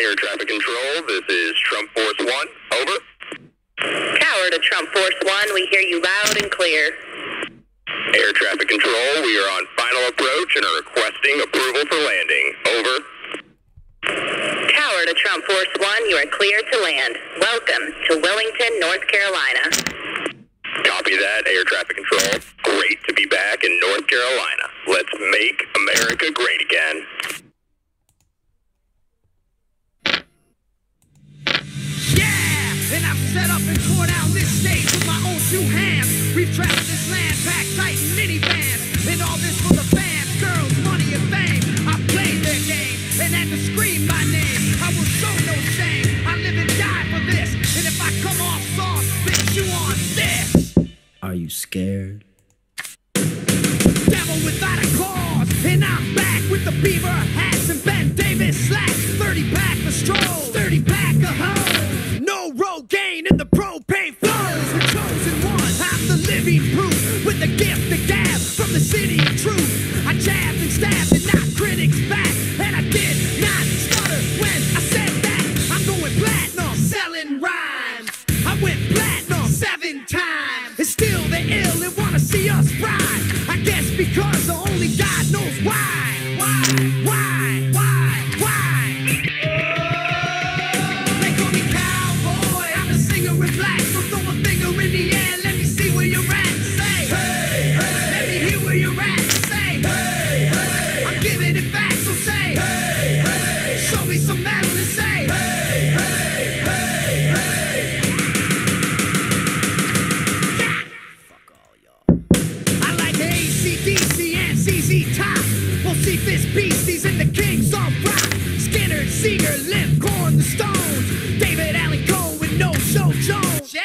Air traffic control, this is Trump Force 1, over. Tower to Trump Force 1, we hear you loud and clear. Air traffic control, we are on final approach and are requesting approval for landing, over. Tower to Trump Force 1, you are clear to land. Welcome to Wilmington, North Carolina. Copy that, air traffic control. Great to be back in North Carolina. Let's make America great again. Yeah! And I've set up and tore down this stage with my own two hands. We've traveled this land, packed tight in minivans. And all this for the fans, girls, money, and fame. I played their game and had to scream my name. I will show no shame. I live and die for this. And if I come off soft, then chew on this. Are you scared? Devil without a cause, and I'm back with the beaver hats and Ben Davis slacks. 30 pack of strolls, 30 pack of hoes. No Rogaine in the propane flows. The chosen one, I'm the living proof with the gift of gab from the city of truth. I jabbed and stabbed and knocked critics back, and I did not stutter when I said that. I'm going platinum, selling rhymes. I went platinum 7 times. And still they're ill and wanna see us ride. I guess because only God knows why. They call me cowboy, I'm a singer with black. So throw a finger in the air, let me see where you're at. Say, hey, hey. Let me hear where you're at. Say, hey, hey. I'm giving it back, so say, hey, hey. Show me some metal and say, hey, hey, hey, hey. Yeah. Fuck all y'all. I like AC/DC and ZZ Top. We'll see this beasties and the kings on rock. Skinner, Seeger, Limp, Corn, the Stones. David Allen Coe with No Show Jones. Yeah!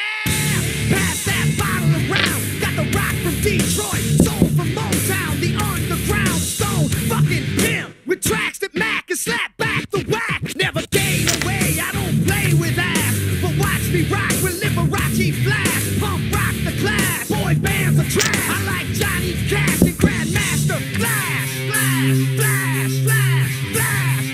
Pass that bottle around. Got the rock from Detroit. Soul from Motown. The underground stone. Fucking pimp. With tracks that Mac and slap back the whack. Never gain away. I don't play with ass. But watch me rock with Liberace Flash. Pump rock the class. Boy bands are trash. I like Johnny Cash and Grandmaster Flash. Flash, flash, flash, flash.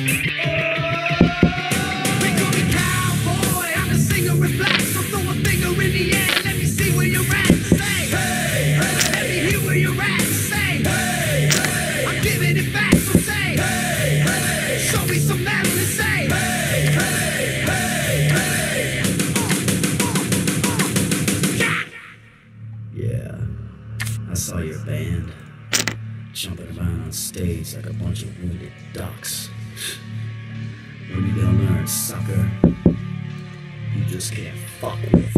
They call me cowboy, I'm a singer in black. So throw a finger in the air, let me see where you're at. Say, hey, hey. Let me hear where you're at. Say, hey, hey. I'm giving it back, so say, hey, hey. Show me some metal and say, hey, hey, hey, hey. Yeah, I saw your band jumping around on stage like a bunch of wounded ducks. When you gonna learn, sucker? You just can't fuck with.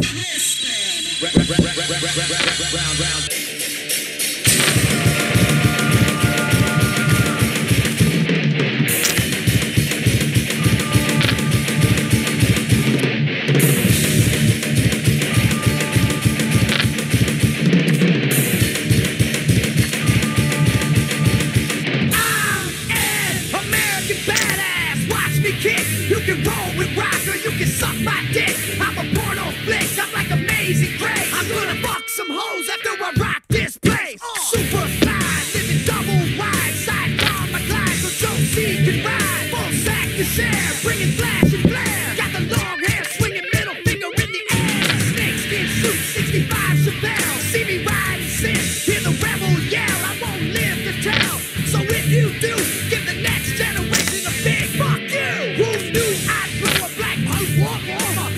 You can roll with rock or you can suck my dick. I'm a porno flick, I'm like Amazing Grace. I'm gonna fuck some hoes after I rock this place. Super fly, living double wide. Sidecar my glide so Josie can ride. Full sack to share, bringing flash and flare. Got the long hair, swinging middle finger in the air. Snakeskin suit, 65 Chevelle. See me ride and sit, hear the rebel yell. I won't live to tell. So if you do, give the next generation a big fuck you. Who knew I'd blow a black post-war?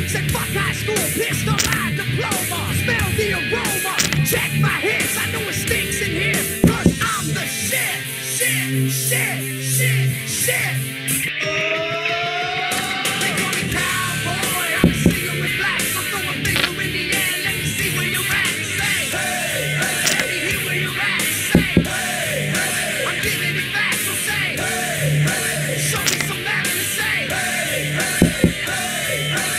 Said fuck high school, pissed on my diploma. Smell the aroma, check my hits. I know it stinks in here, cause I'm the shit, shit, shit, shit, shit. They call me cowboy, I'm a singer in black. So throw a finger in the air, let me see where you're at. Say, hey, hey. Let me hear where you're at. Say, hey, hey. I'm giving it back, so say, hey, hey. Show me some metal and say, hey, hey, hey, hey.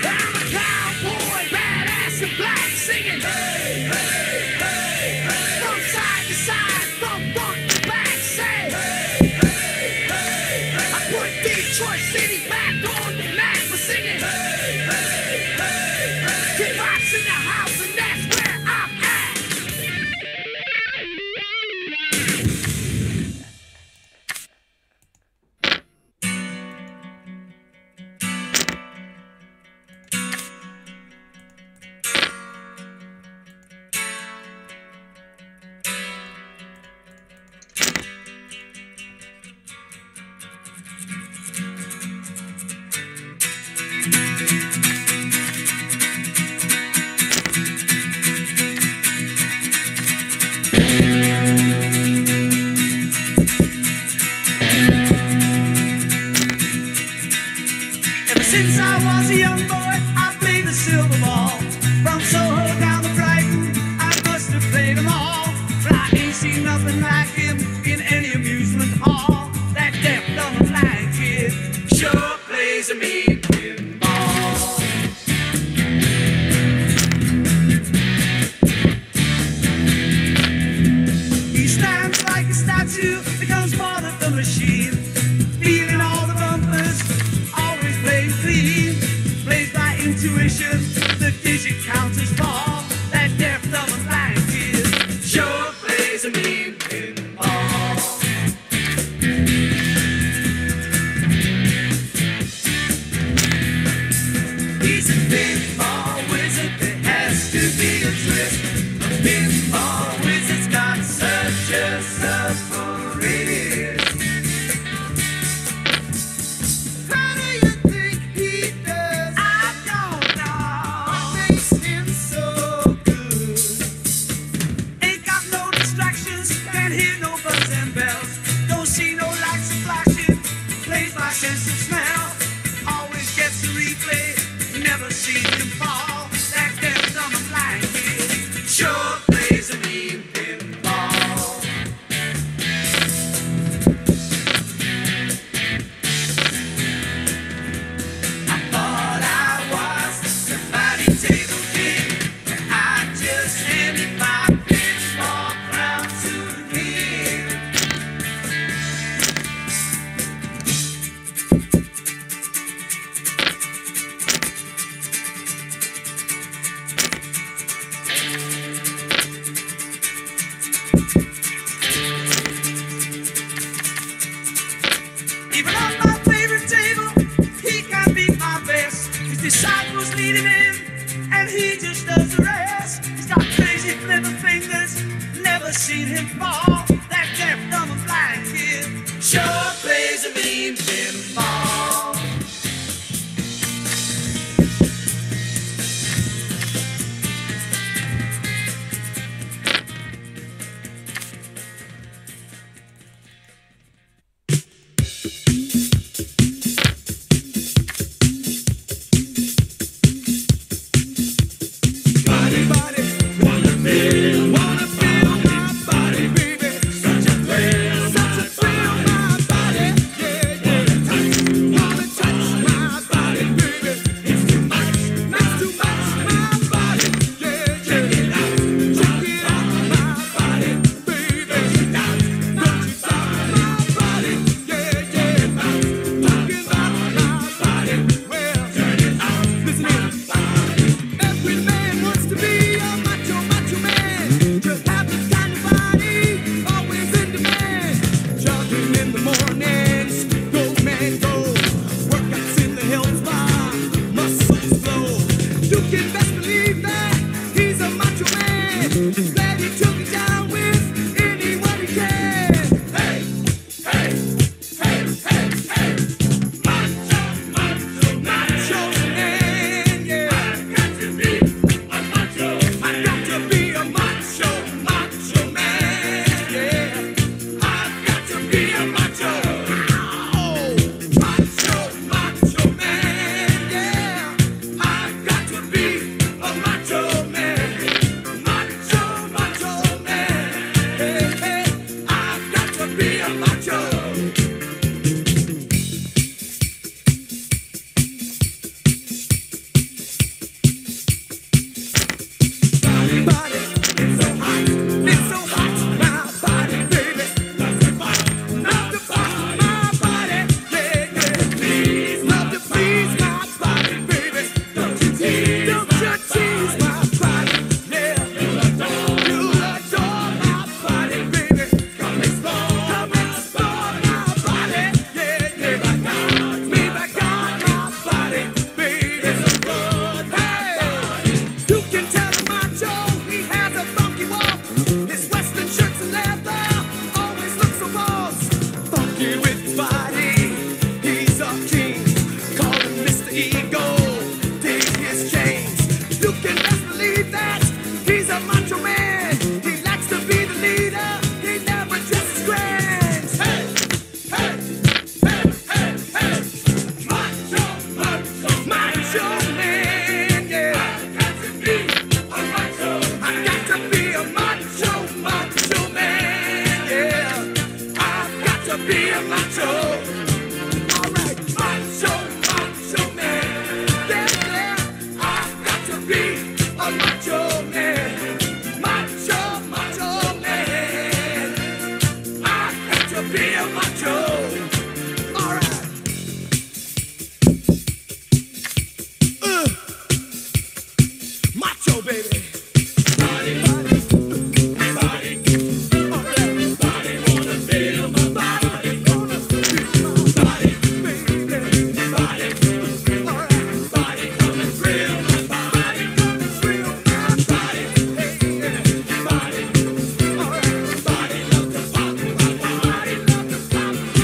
I'm a cowboy, badass and black, singing, hey, hey, hey, hey. From side to side, from front to back, say, hey, hey, hey, hey. I put Detroit City back on the map for singing, hey, hey, hey, hey. Kid Rock's in the house and that's where I'm at. Ever since I was a young boy, I played the silver ball. From Soho down to Brighton, I must have played them all. But I ain't seen nothing like him in any amusement hall. That deaf, dumb, and blind kid sure plays a mean pinball. He stands like a statue, becomes part of the machine, feeling all the bumpers, always playing clean. Plays by intuition, the digit counters fall. That deaf, dumb, and blind kid sure plays a mean pinball. He's a pinball wizard, there has to be a twist. A pinball wizard's got such a submarine. How do you think he does? I don't know. What makes him so good? Ain't got no distractions, can't hear no buzzers and bells. Don't see no lights flashing, plays by sense of smell. Always gets a replay, never seen him fall. That deaf, dumb, and blind kid sure plays a mean pinball. I thought I was somebody table king, and I just handed my pinball crown to him. Even on my favorite table, he can't beat my best. His disciples lead him in, and he just does the rest. He's got crazy flipper fingers, never seen him fall. That deaf, dumb, and blind kid sure plays a mean pinball. Body, body, wanna feel my body, baby. be a macho. Alright, macho, macho man. Yeah, yeah, I've got to be a macho man. Macho, macho man. I've got to be a macho. Alright. Macho, baby. Body, body, body. Alright, body wanna feel my body. Wanna feel my body, baby. Body, alright. Body come and thrill my body. Come and thrill my body. Hey, yeah. Body, alright. Body love to pop my body. Love to pop my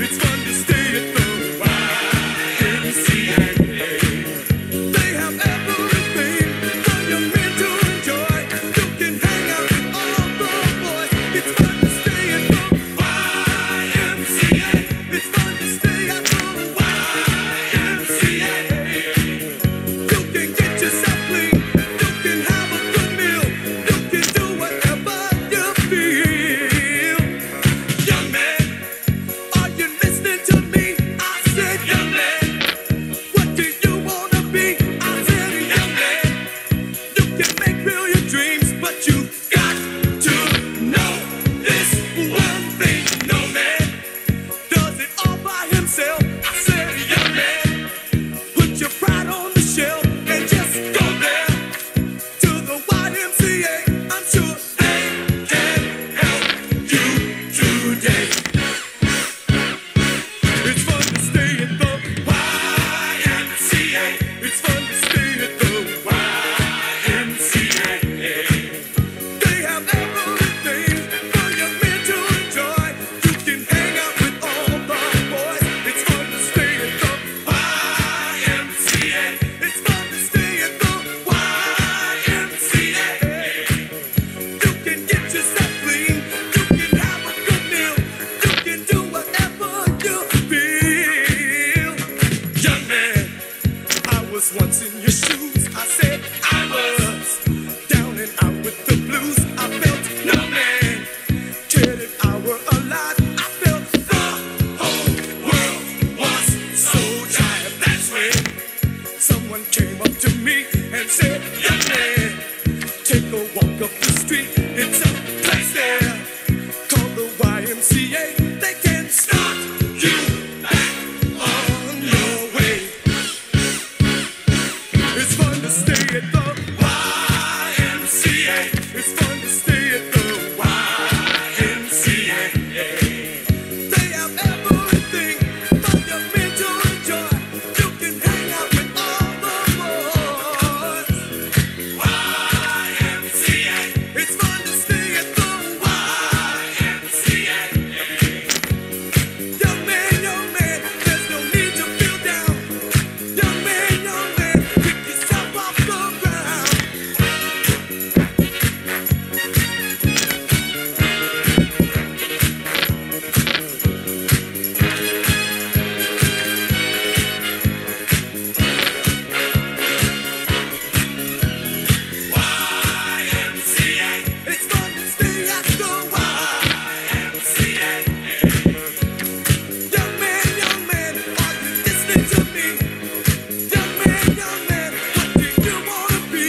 It's fun to stay at the YMCA. They have everything for young men to enjoy. You can hang out with all the boys. It's fun to stay at the YMCA. It's fun to stay at the YMCA. You can get yourself clean. You can have a good meal. You can do whatever you feel. Young man, are you listening to me? I said, young man, what do you wanna be? I said, young man, you can make real your dreams, but you got to know this one thing. No man does it all by himself. I said, young man, put your pride on the shelf and just go there to the YMCA. I'm sure they can help you today. It's fun to stay at the YMCA. It's fun to stay at the YMCA. They have everything for young men to enjoy. You can hang out with all the boys. It's fun to stay at the YMCA. It's fun to stay at the YMCA. You can get yourself clean. You can have a good meal. You can do whatever you feel. Young man, I was once in your shoes. I said I was down and out with the blues. I felt no man cared if I were alive. I felt the whole world was so tired. That's when someone came up to me and said, young man, take a walk up the street. It's a place there called the YMCA. They can start you back on your way. It's fun to stay at the YMCA. It's fun to stay at the YMCA. They have everything for young men to enjoy. You can hang out with all the boys. YMCA. It's fun to stay at the YMCA. Young man, there's no need to feel down. Young man, pick yourself off the ground. YMCA. It's fun to stay at the YMCA. Young man, are you listening to me? Young man, what do you wanna be?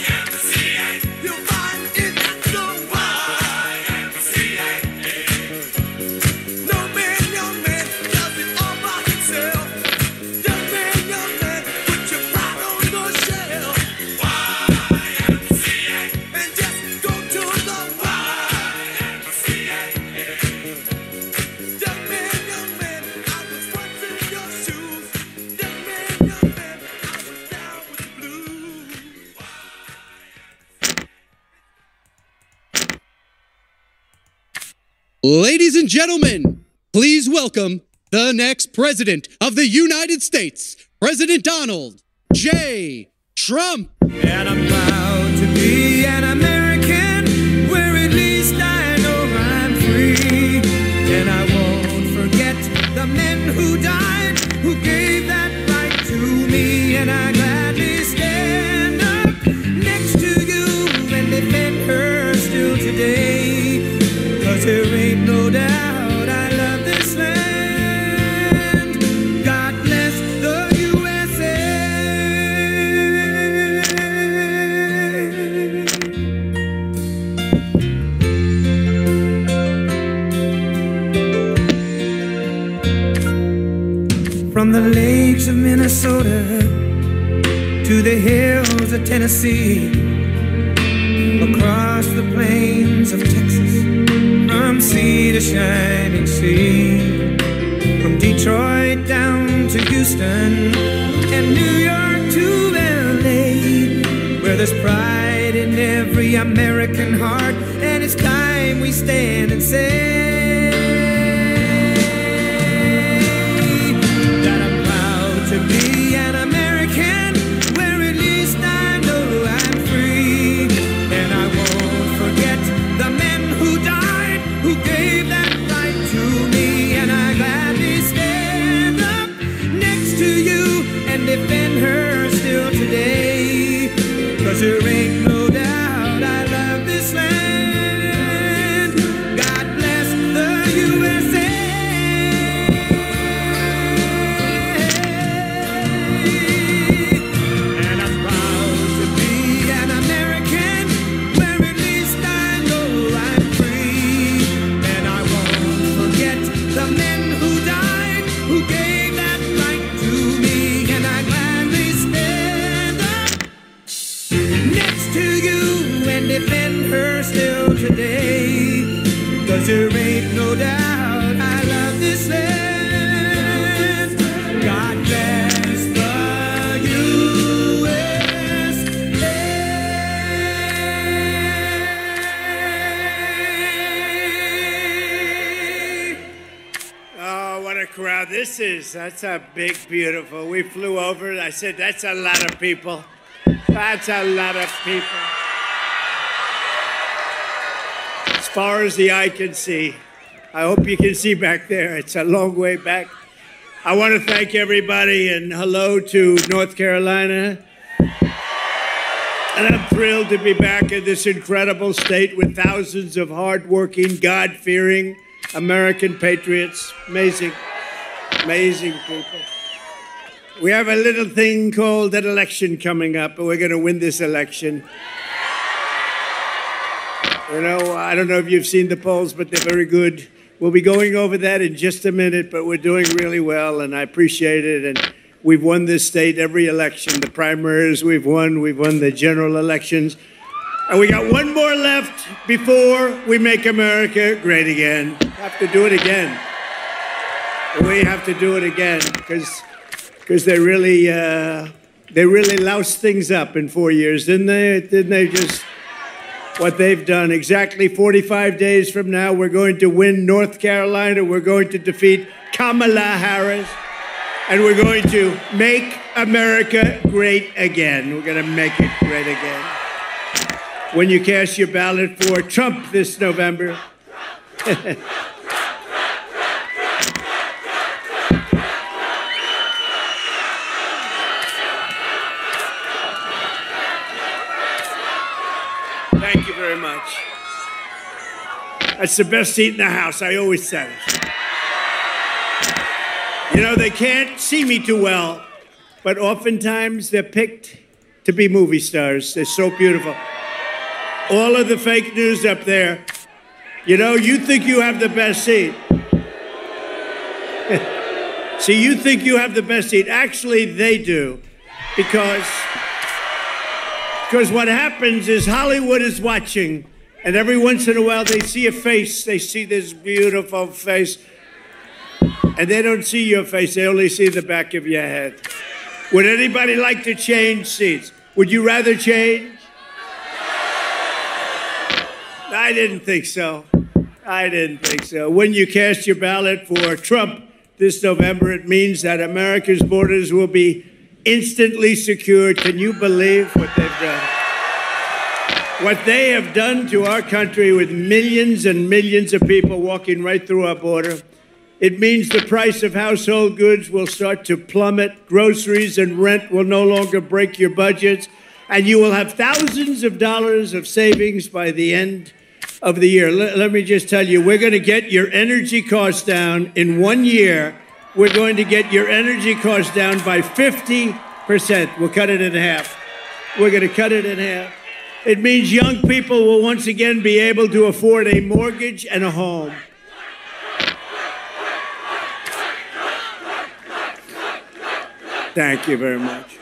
YMCA. You'll find it at the YMCA. No man, does it all by himself. Young man, put your pride on the shelf. YMCA. And just go to the YMCA. Young man, I was once in your shoes. Young man, I was down with the blues. Ladies and gentlemen, please welcome the next president of the United States, President Donald J. Trump. And I'm proud to be an American, where at least I know I'm free. And I won't forget the men who died, who gave that right to me. And I gladly stand up next to you and defend her still today. 'Cause there ain't no doubt I love this land. God bless the USA. From the lakes of Minnesota to the hills of Tennessee, across the plains of Texas, from sea to shining sea, from Detroit down to Houston and New York to LA, where there's pride in every American heart, and it's time we stand and say what a crowd this is. That's a big, beautiful. We flew over. I said, that's a lot of people. That's a lot of people. As far as the eye can see. I hope you can see back there. It's a long way back. I want to thank everybody and hello to North Carolina. And I'm thrilled to be back in this incredible state with thousands of hardworking, God-fearing American patriots. Amazing, amazing people. We have a little thing called an election coming up, and we're going to win this election. You know, I don't know if you've seen the polls, but they're very good. We'll be going over that in just a minute, but we're doing really well, and I appreciate it. And we've won this state every election. The primaries we've won the general elections. And we got one more left before we make America great again. Have to do it again. We have to do it again because they really loused things up in 4 years, didn't they? Didn't they just what they've done? Exactly 45 days from now, we're going to win North Carolina. We're going to defeat Kamala Harris. And we're going to make America great again. We're going to make it great again. When you cast your ballot for Trump this November. Thank you very much. That's the best seat in the House. I always said it. You know, they can't see me too well, but oftentimes they're picked to be movie stars. They're so beautiful. All of the fake news up there, you know, you think you have the best seat. See, you think you have the best seat. Actually, they do, because what happens is Hollywood is watching, and every once in a while they see a face. They see this beautiful face. And they don't see your face, they only see the back of your head. Would anybody like to change seats? Would you rather change? I didn't think so. I didn't think so. When you cast your ballot for Trump this November, it means that America's borders will be instantly secured. Can you believe what they've done? What they have done to our country with millions and millions of people walking right through our border. It means the price of household goods will start to plummet. Groceries and rent will no longer break your budgets. And you will have thousands of dollars of savings by the end of the year. Let me just tell you, we're going to get your energy costs down in 1 year. We're going to get your energy costs down by 50%. We'll cut it in half. We're going to cut it in half. It means young people will once again be able to afford a mortgage and a home. Thank you very much.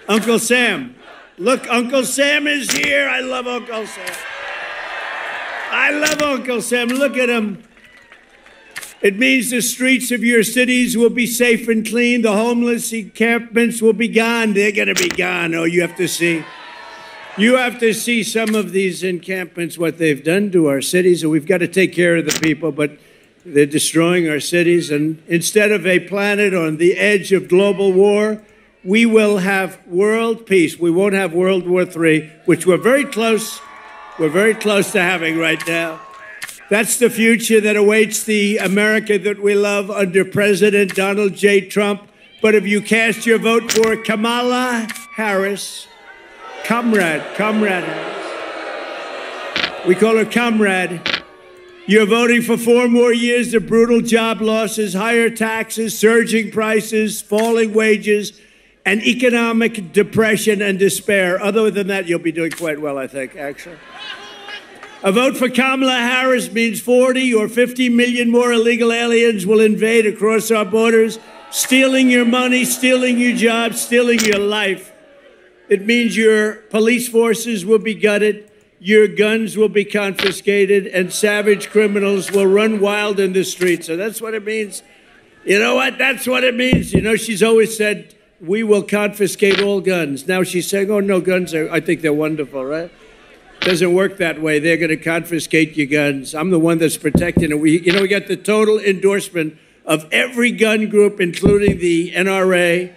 Uncle Sam. Look, Uncle Sam is here. I love Uncle Sam. I love Uncle Sam. Look at him. It means the streets of your cities will be safe and clean. The homeless encampments will be gone. They're going to be gone. Oh, you have to see. You have to see some of these encampments, what they've done to our cities. And we've got to take care of the people, but they're destroying our cities. And instead of a planet on the edge of global war, we will have world peace. We won't have World War III, which we're very close to having right now. That's the future that awaits the America that we love under President Donald J. Trump. But if you cast your vote for Kamala Harris, Comrade Harris, we call her Comrade, you're voting for 4 more years of brutal job losses, higher taxes, surging prices, falling wages, and economic depression and despair. Other than that, you'll be doing quite well, I think, actually. A vote for Kamala Harris means 40 or 50 million more illegal aliens will invade across our borders, stealing your money, stealing your jobs, stealing your life. It means your police forces will be gutted, your guns will be confiscated, and savage criminals will run wild in the streets. So that's what it means. You know what? That's what it means. You know, she's always said, we will confiscate all guns. Now she's saying, oh, no, guns I think they're wonderful, right? Doesn't work that way. They're going to confiscate your guns. I'm the one that's protecting it. We got the total endorsement of every gun group, including the NRA,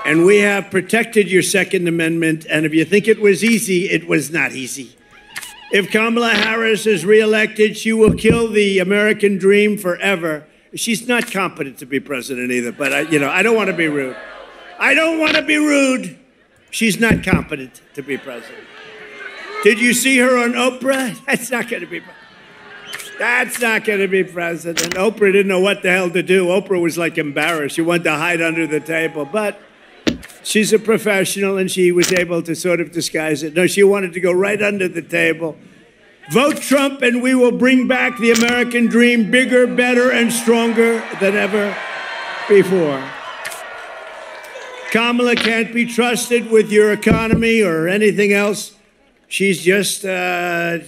and we have protected your Second Amendment, and if you think it was easy, it was not easy. If Kamala Harris is reelected, she will kill the American dream forever. She's not competent to be president either, but I don't want to be rude. I don't want to be rude. She's not competent to be president. Did you see her on Oprah? That's not going to be president. That's not going to be president. Oprah didn't know what the hell to do. Oprah was like embarrassed. She wanted to hide under the table, but she's a professional and she was able to sort of disguise it. No, she wanted to go right under the table. Vote Trump and we will bring back the American dream bigger, better, and stronger than ever before. Kamala can't be trusted with your economy or anything else. She's just, how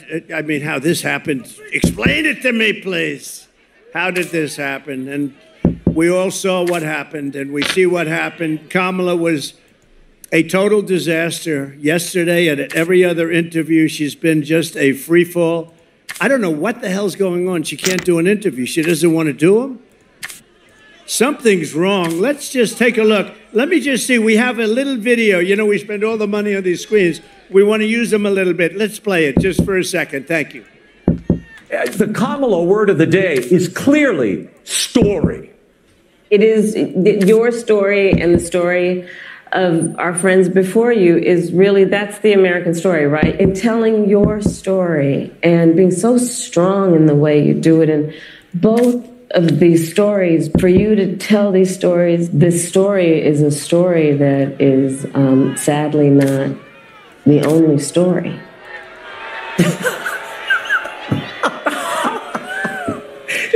this happened. Explain it to me, please. How did this happen? And we all saw what happened, and we see what happened. Kamala was a total disaster yesterday and at every other interview. She's been just a free fall. I don't know what the hell's going on. She can't do an interview. She doesn't want to do them. Something's wrong. Let's just take a look. Let me just see. We have a little video. You know, we spend all the money on these screens. We want to use them a little bit. Let's play it just for a second. Thank you. The Kamala word of the day is clearly story. It is your story and the story of our friends before you is really, that's the American story, right? In telling your story and being so strong in the way you do it. And both of these stories, for you to tell these stories, this story is a story that is sadly not the only story.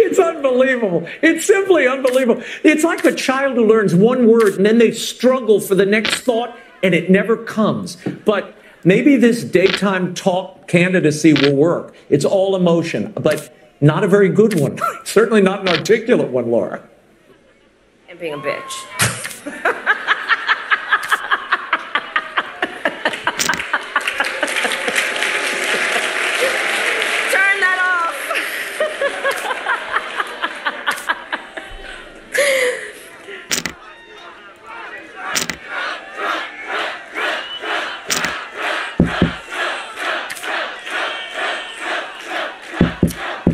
It's unbelievable. It's simply unbelievable. It's like a child who learns one word and then they struggle for the next thought and it never comes. But maybe this daytime talk candidacy will work. It's all emotion, but not a very good one. Certainly not an articulate one, Laura. And being a bitch.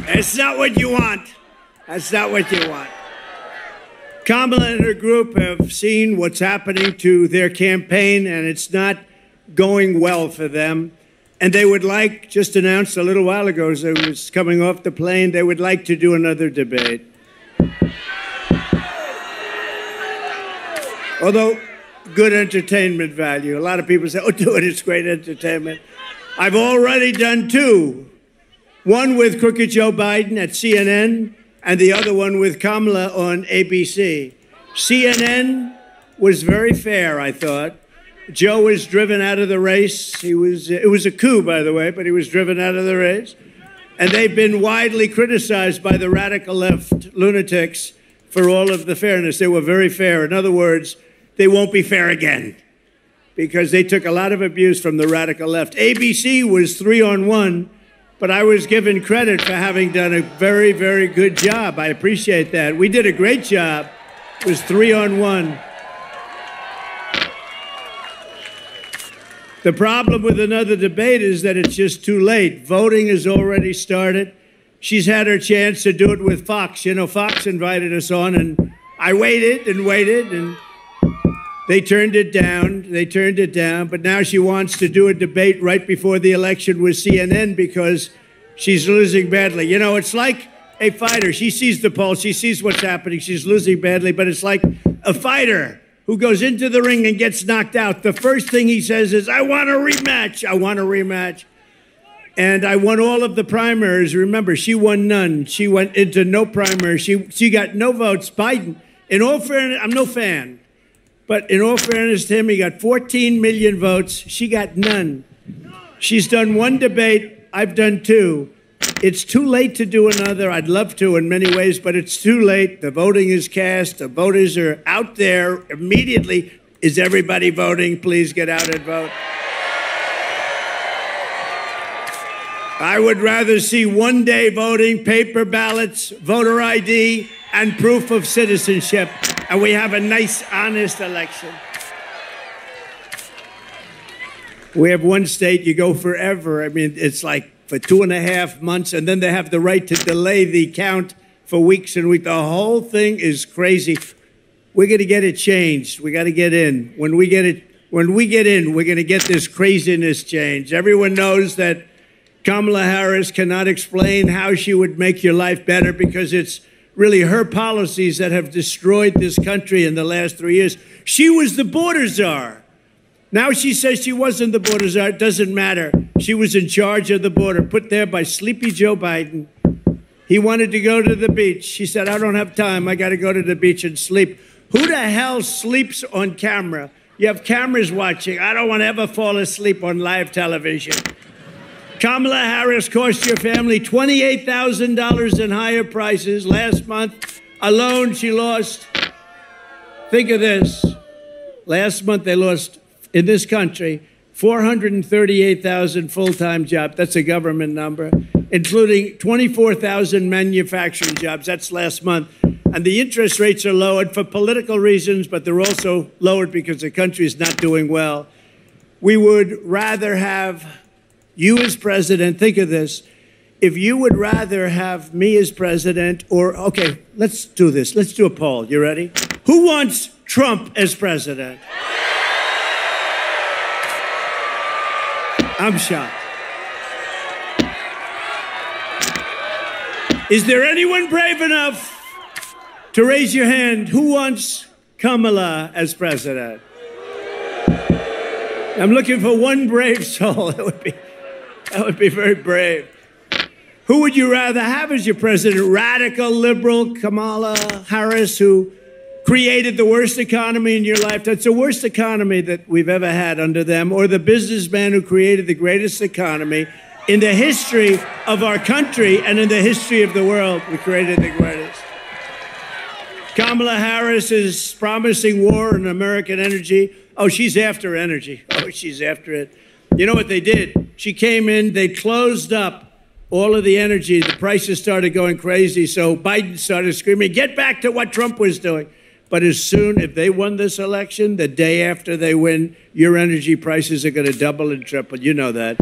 That's not what you want. That's not what you want. Kamala and her group have seen what's happening to their campaign, and it's not going well for them. And they would like, just announced a little while ago as I was coming off the plane, they would like to do another debate. Although, good entertainment value. A lot of people say, oh, do it, it's great entertainment. I've already done two. One with Crooked Joe Biden at CNN, and the other one with Kamala on ABC. CNN was very fair, I thought. Joe was driven out of the race. It was a coup, by the way, but he was driven out of the race. And they've been widely criticized by the radical left lunatics for all of the fairness. They were very fair. In other words, they won't be fair again because they took a lot of abuse from the radical left. ABC was 3-on-1. But I was given credit for having done a very, very good job. I appreciate that. We did a great job. It was 3-on-1. The problem with another debate is that it's just too late. Voting has already started. She's had her chance to do it with Fox. You know, Fox invited us on, and I waited, and they turned it down. But now she wants to do a debate right before the election with CNN because she's losing badly. You know, it's like a fighter. She sees the pulse. She sees what's happening. She's losing badly. But it's like a fighter who goes into the ring and gets knocked out. The first thing he says is, I want a rematch. I want a rematch. And I won all of the primaries. Remember, she won none. She went into no primary. She got no votes. Biden, in all fairness, I'm no fan. But in all fairness to him, he got 14 million votes. She got none. She's done one debate. I've done two. It's too late to do another. I'd love to in many ways, but it's too late. The voting is cast. The voters are out there immediately. Is everybody voting? Please get out and vote. I would rather see one-day voting, paper ballots, voter ID, and proof of citizenship, and we have a nice, honest election. We have one state, you go forever. I mean, it's like for 2.5 months, and then they have the right to delay the count for weeks and weeks. The whole thing is crazy. We're going to get it changed. We got to get in. When we get in, we're going to get this craziness changed. Everyone knows that Kamala Harris cannot explain how she would make your life better because it's really her policies that have destroyed this country in the last 3 years. She was the border czar. Now she says she wasn't the border czar. It doesn't matter. She was in charge of the border, put there by sleepy Joe Biden. He wanted to go to the beach. She said, I don't have time. I got to go to the beach and sleep. Who the hell sleeps on camera? You have cameras watching. I don't want to ever fall asleep on live television. Kamala Harris cost your family $28,000 in higher prices. Last month alone, she lost, think of this, last month they lost, in this country, 438,000 full-time jobs. That's a government number, including 24,000 manufacturing jobs. That's last month. And the interest rates are lowered for political reasons, but they're also lowered because the country is not doing well. We would rather have you as president. Think of this. If you would rather have me as president or, okay, let's do this. Let's do a poll. You ready? Who wants Trump as president? I'm shocked. Is there anyone brave enough to raise your hand? Who wants Kamala as president? I'm looking for one brave soul. That would be very brave. Who would you rather have as your president? Radical liberal Kamala Harris, who created the worst economy in your life. That's the worst economy that we've ever had under them. Or the businessman who created the greatest economy in the history of our country and in the history of the world. We created the greatest. Kamala Harris is promising war on American energy. Oh, she's after energy. Oh, she's after it. You know what they did? She came in, they closed up all of the energy. The prices started going crazy. So Biden started screaming, get back to what Trump was doing. But as soon, if they won this election, the day after they win, your energy prices are going to double and triple. You know that.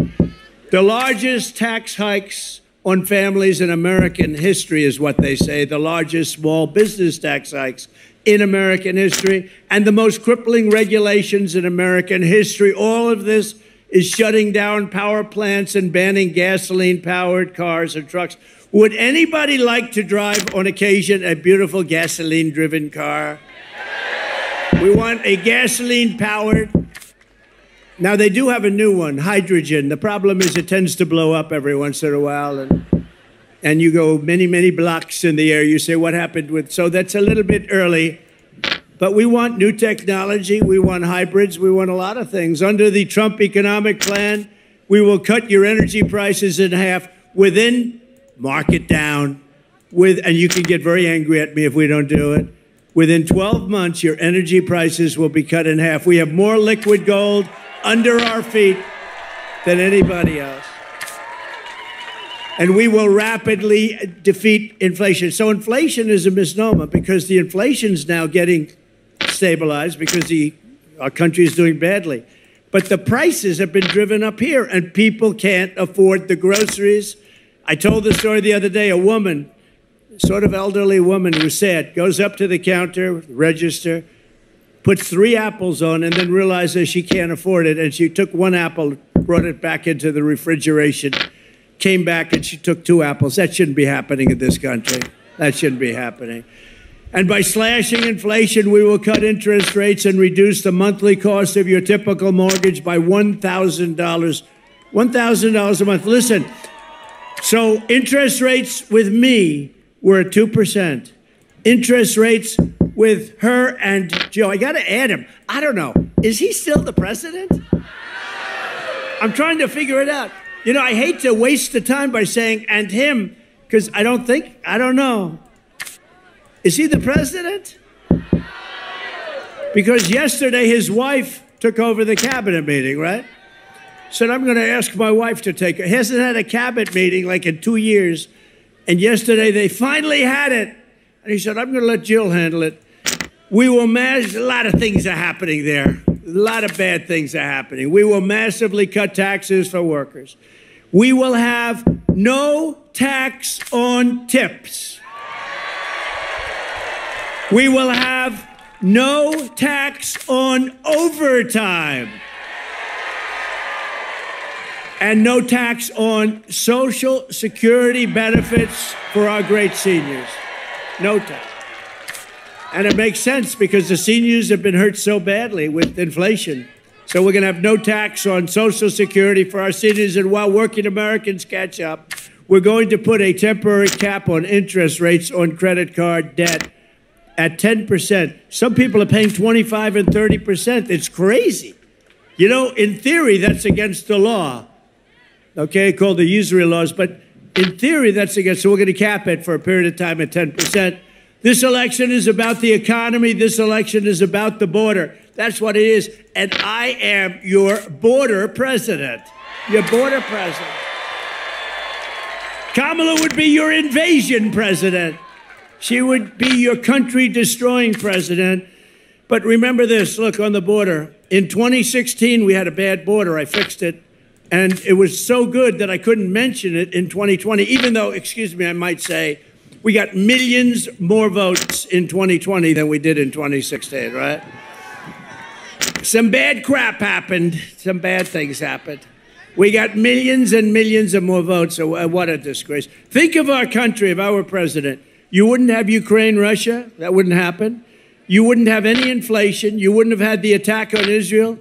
The largest tax hikes on families in American history is what they say. The largest small business tax hikes in American history and the most crippling regulations in American history. All of this is shutting down power plants and banning gasoline-powered cars and trucks. Would anybody like to drive, on occasion, a beautiful gasoline-driven car? We want a gasoline-powered. Now, they do have a new one, hydrogen. The problem is it tends to blow up every once in a while, and you go many, many blocks in the air. You say, what happened with... So that's a little bit early. But we want new technology. We want hybrids. We want a lot of things. Under the Trump economic plan, we will cut your energy prices in half within... Mark it down. And you can get very angry at me if we don't do it. Within 12 months, your energy prices will be cut in half. We have more liquid gold under our feet than anybody else. And we will rapidly defeat inflation. So inflation is a misnomer because the inflation's now getting stabilized because our country is doing badly. But the prices have been driven up here, and people can't afford the groceries. I told the story the other day. A woman, sort of elderly woman who's sad, goes up to the counter, register, puts 3 apples on, and then realizes she can't afford it. And she took 1 apple, brought it back into the refrigeration, came back, and she took 2 apples. That shouldn't be happening in this country. That shouldn't be happening. And by slashing inflation, we will cut interest rates and reduce the monthly cost of your typical mortgage by $1,000. $1,000 a month. Listen. So interest rates with me were at 2%. Interest rates with her and Joe. I got to add him. I don't know. Is he still the president? I'm trying to figure it out. You know, I hate to waste the time by saying and him because I don't know. Is he the president? Because yesterday his wife took over the cabinet meeting, right? said, I'm going to ask my wife to take it. Hasn't had a cabinet meeting like in 2 years. And yesterday they finally had it. And he said, I'm going to let Jill handle it. We will manage, a lot of things are happening there. A lot of bad things are happening. We will massively cut taxes for workers. We will have no tax on tips. We will have no tax on overtime. And no tax on Social Security benefits for our great seniors. No tax. And it makes sense because the seniors have been hurt so badly with inflation. So we're going to have no tax on Social Security for our seniors. And while working Americans catch up, we're going to put a temporary cap on interest rates on credit card debt at 10%. Some people are paying 25 and 30%. It's crazy. You know, in theory, that's against the law. Okay, called the usury laws. But in theory, that's against. So we're going to cap it for a period of time at 10%. This election is about the economy. This election is about the border. That's what it is. And I am your border president. Your border president. Kamala would be your invasion president. She would be your country-destroying president. But remember this, look, on the border. In 2016, we had a bad border. I fixed it. And it was so good that I couldn't mention it in 2020, even though, excuse me, I might say, we got millions more votes in 2020 than we did in 2016, right? Some bad crap happened. Some bad things happened. We got millions and millions of more votes. So what a disgrace. Think of our country, if I were president. You wouldn't have Ukraine, Russia. That wouldn't happen. You wouldn't have any inflation. You wouldn't have had the attack on Israel.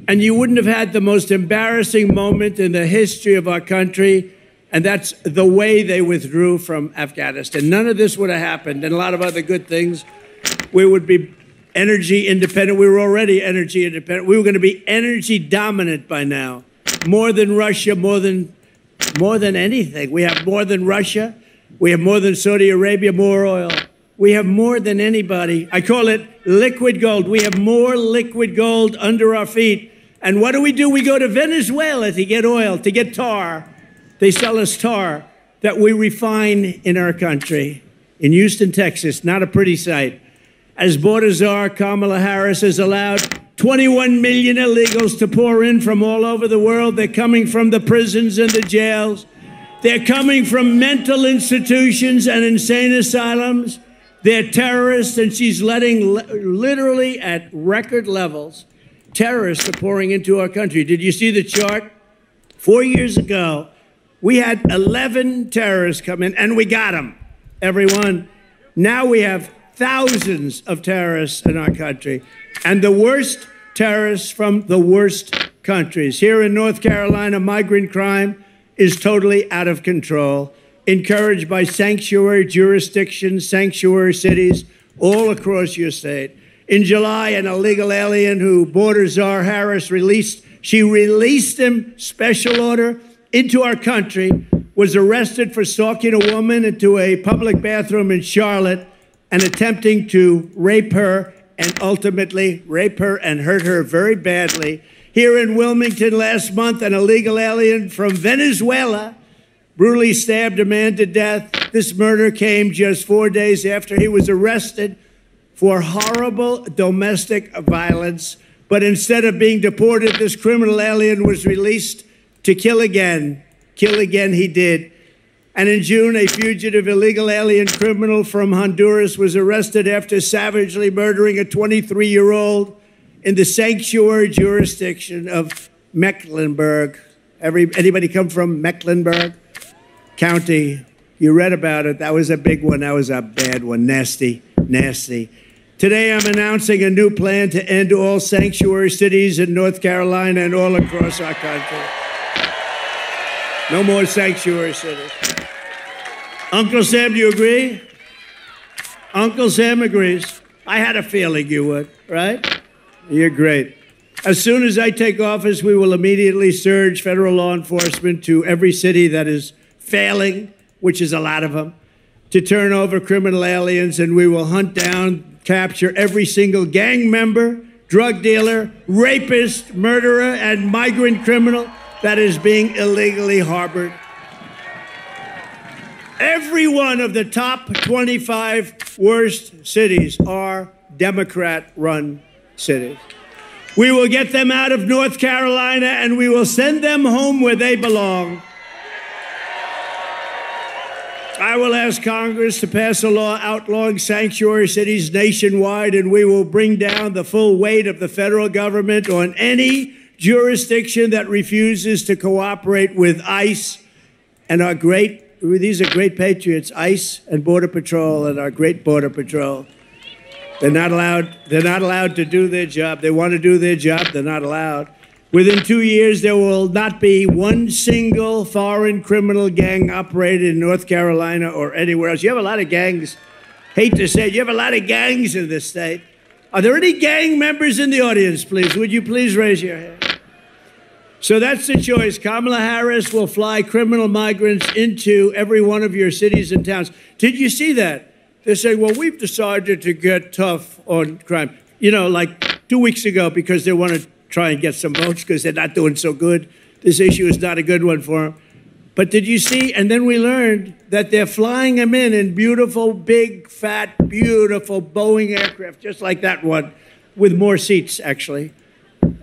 And you wouldn't have had the most embarrassing moment in the history of our country. And that's the way they withdrew from Afghanistan. None of this would have happened. And a lot of other good things. We would be energy independent. We were already energy independent. We were going to be energy dominant by now. More than Russia, more than anything. We have more than Russia. We have more than Saudi Arabia, more oil. We have more than anybody. I call it liquid gold. We have more liquid gold under our feet. And what do? We go to Venezuela to get oil, to get tar. They sell us tar that we refine in our country. In Houston, Texas, not a pretty sight. As border czar, Kamala Harris has allowed 21 million illegals to pour in from all over the world. They're coming from the prisons and the jails. They're coming from mental institutions and insane asylums. They're terrorists, and she's letting, literally at record levels, terrorists are pouring into our country. Did you see the chart? 4 years ago, we had 11 terrorists come in, and we got them, everyone. Now we have thousands of terrorists in our country, and the worst terrorists from the worst countries. Here in North Carolina, migrant crime is totally out of control, encouraged by sanctuary jurisdictions, sanctuary cities all across your state. In July, an illegal alien who border czar Harris released him, special order, into our country, was arrested for stalking a woman into a public bathroom in Charlotte and attempting to rape her and ultimately rape her and hurt her very badly. Here in Wilmington last month, an illegal alien from Venezuela brutally stabbed a man to death. This murder came just 4 days after he was arrested for horrible domestic violence. But instead of being deported, this criminal alien was released to kill again. Kill again he did. And in June, a fugitive illegal alien criminal from Honduras was arrested after savagely murdering a 23-year-old in the sanctuary jurisdiction of Mecklenburg. Anybody come from Mecklenburg County? You read about it. That was a big one. That was a bad one. Nasty, nasty. Today, I'm announcing a new plan to end all sanctuary cities in North Carolina and all across our country. No more sanctuary cities. Uncle Sam, do you agree? Uncle Sam agrees. I had a feeling you would, right? You're great. As soon as I take office, we will immediately surge federal law enforcement to every city that is failing, which is a lot of them, to turn over criminal aliens, and we will hunt down, capture every single gang member, drug dealer, rapist, murderer, and migrant criminal that is being illegally harbored. Every one of the top 25 worst cities are Democrat-run cities. We will get them out of North Carolina, and we will send them home where they belong. I will ask Congress to pass a law outlawing sanctuary cities nationwide, and we will bring down the full weight of the federal government on any jurisdiction that refuses to cooperate with ICE and our these are great patriots, ICE and Border Patrol and our great Border Patrol. They're not allowed to do their job. They want to do their job. They're not allowed. Within 2 years, there will not be one single foreign criminal gang operated in North Carolina or anywhere else. You have a lot of gangs. Hate to say it, you have a lot of gangs in this state. Are there any gang members in the audience, please? Would you please raise your hand? So that's the choice. Kamala Harris will fly criminal migrants into every one of your cities and towns. Did you see that? They're saying, well, we've decided to get tough on crime. You know, like 2 weeks ago, because they want to try and get some votes because they're not doing so good. This issue is not a good one for them. But did you see? And then we learned that they're flying them in beautiful, big, fat, beautiful Boeing aircraft, just like that one, with more seats, actually.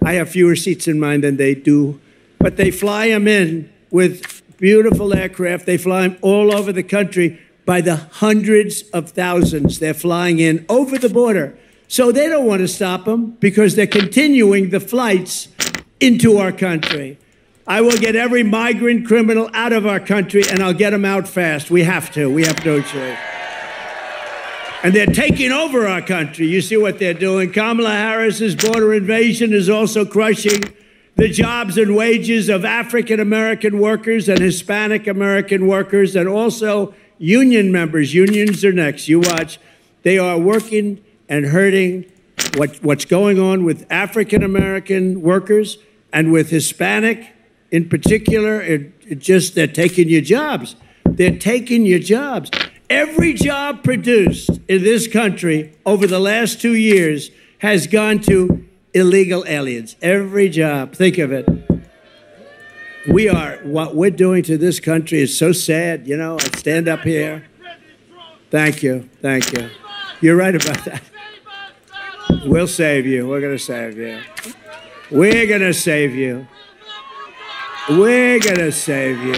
I have fewer seats in mine than they do. But they fly them in with beautiful aircraft. They fly them all over the country by the hundreds of thousands. They're flying in over the border. So they don't want to stop them because they're continuing the flights into our country. I will get every migrant criminal out of our country, and I'll get them out fast. We have to. We have no choice. And they're taking over our country. You see what they're doing. Kamala Harris's border invasion is also crushing the jobs and wages of African-American workers and Hispanic-American workers, and also union members. Unions are next. You watch. They are working and hurting what's going on with African-American workers and with Hispanic in particular. They're taking your jobs. They're taking your jobs. Every job produced in this country over the last 2 years has gone to illegal aliens. Every job. Think of it. What we're doing to this country is so sad. You know, I stand up here. Thank you. Thank you. You're right about that. We'll save you. We're going to save you. We're going to save you. We're going to save you.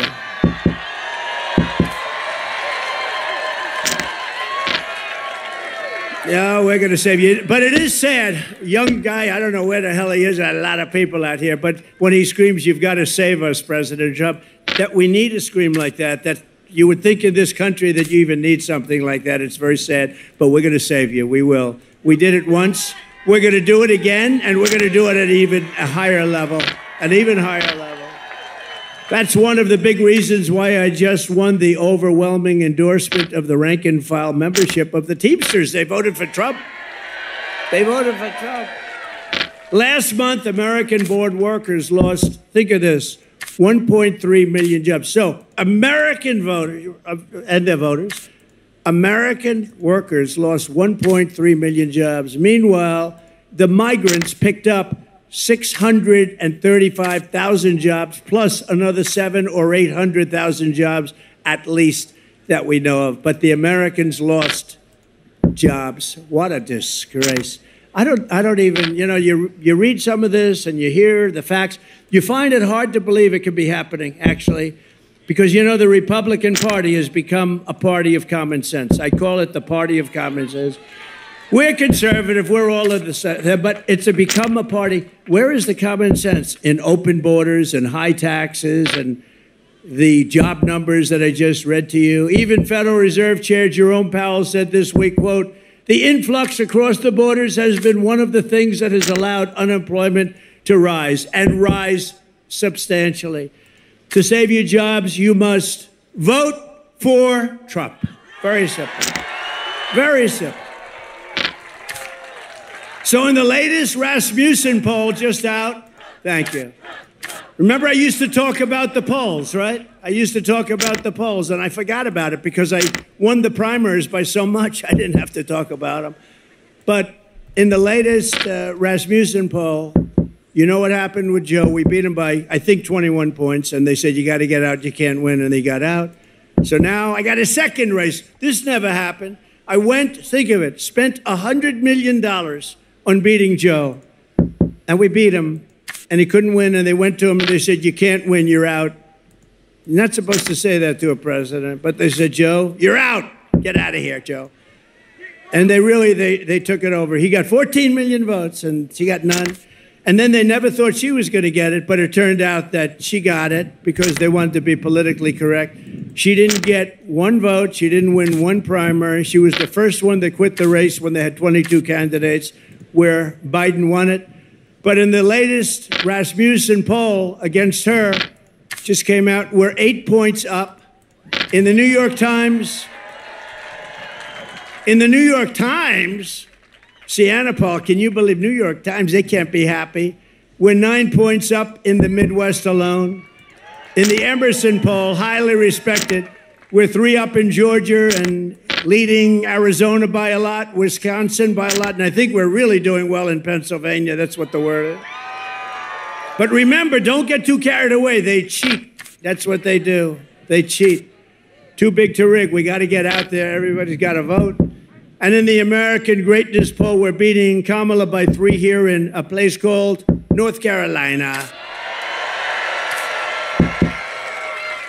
Yeah, we're going to save you. But it is sad. Young guy, I don't know where the hell he is. There are a lot of people out here. But when he screams, you've got to save us, President Trump, that we need a scream like that you would think in this country that you even need something like that. It's very sad. But we're going to save you. We will. We did it once. We're going to do it again. And we're going to do it at a higher level. An even higher level. That's one of the big reasons why I just won the overwhelming endorsement of the rank and file membership of the Teamsters. They voted for Trump. They voted for Trump. Last month, American-born workers lost, think of this, 1.3 million jobs. So American voters, and their voters, American workers lost 1.3 million jobs. Meanwhile, the migrants picked up 635,000 jobs, plus another 700,000 or 800,000 jobs, at least, that we know of. But the Americans lost jobs. What a disgrace. I don't even, you know, you read some of this and you hear the facts. You find it hard to believe it could be happening, actually, because, you know, the Republican Party has become a party of common sense. I call it the party of common sense. We're conservative. We're all of the same, but it's become a party. Where is the common sense in open borders and high taxes and the job numbers that I just read to you? Even Federal Reserve Chair Jerome Powell said this week, quote, "The influx across the borders has been one of the things that has allowed unemployment to rise, and rise substantially. To save your jobs, you must vote for Trump." Very simple. Very simple. So in the latest Rasmussen poll just out, thank you. Remember, I used to talk about the polls, right? I used to talk about the polls, and I forgot about it because I won the primaries by so much I didn't have to talk about them. But in the latest Rasmussen poll, You know what happened with Joe? We beat him by, I think, 21 points, and they said, you got to get out, you can't win, and they got out. So now I got a second race. This never happened. I went, think of it, spent $100 million on beating Joe, and we beat him, and he couldn't win, and they went to him, and they said, you can't win, you're out. You're not supposed to say that to a president, but they said, Joe, you're out. Get out of here, Joe. And they took it over. He got 14 million votes, and she got none. And then they never thought she was going to get it, but it turned out that she got it because they wanted to be politically correct. She didn't get one vote. She didn't win one primary. She was the first one that quit the race when they had 22 candidates, where Biden won it. But in the latest Rasmussen poll against her, just came out, we're 8 points up. In the New York Times, Sienna Paul, can you believe New York Times? They can't be happy. We're 9 points up in the Midwest alone. In the Emerson poll, highly respected, we're 3 up in Georgia and leading Arizona by a lot, Wisconsin by a lot, and I think we're really doing well in Pennsylvania. That's what the word is. But remember, don't get too carried away. They cheat. That's what they do. They cheat. Too big to rig. We got to get out there. Everybody's got to vote. And in the American Greatness poll, we're beating Kamala by 3 here in a place called North Carolina.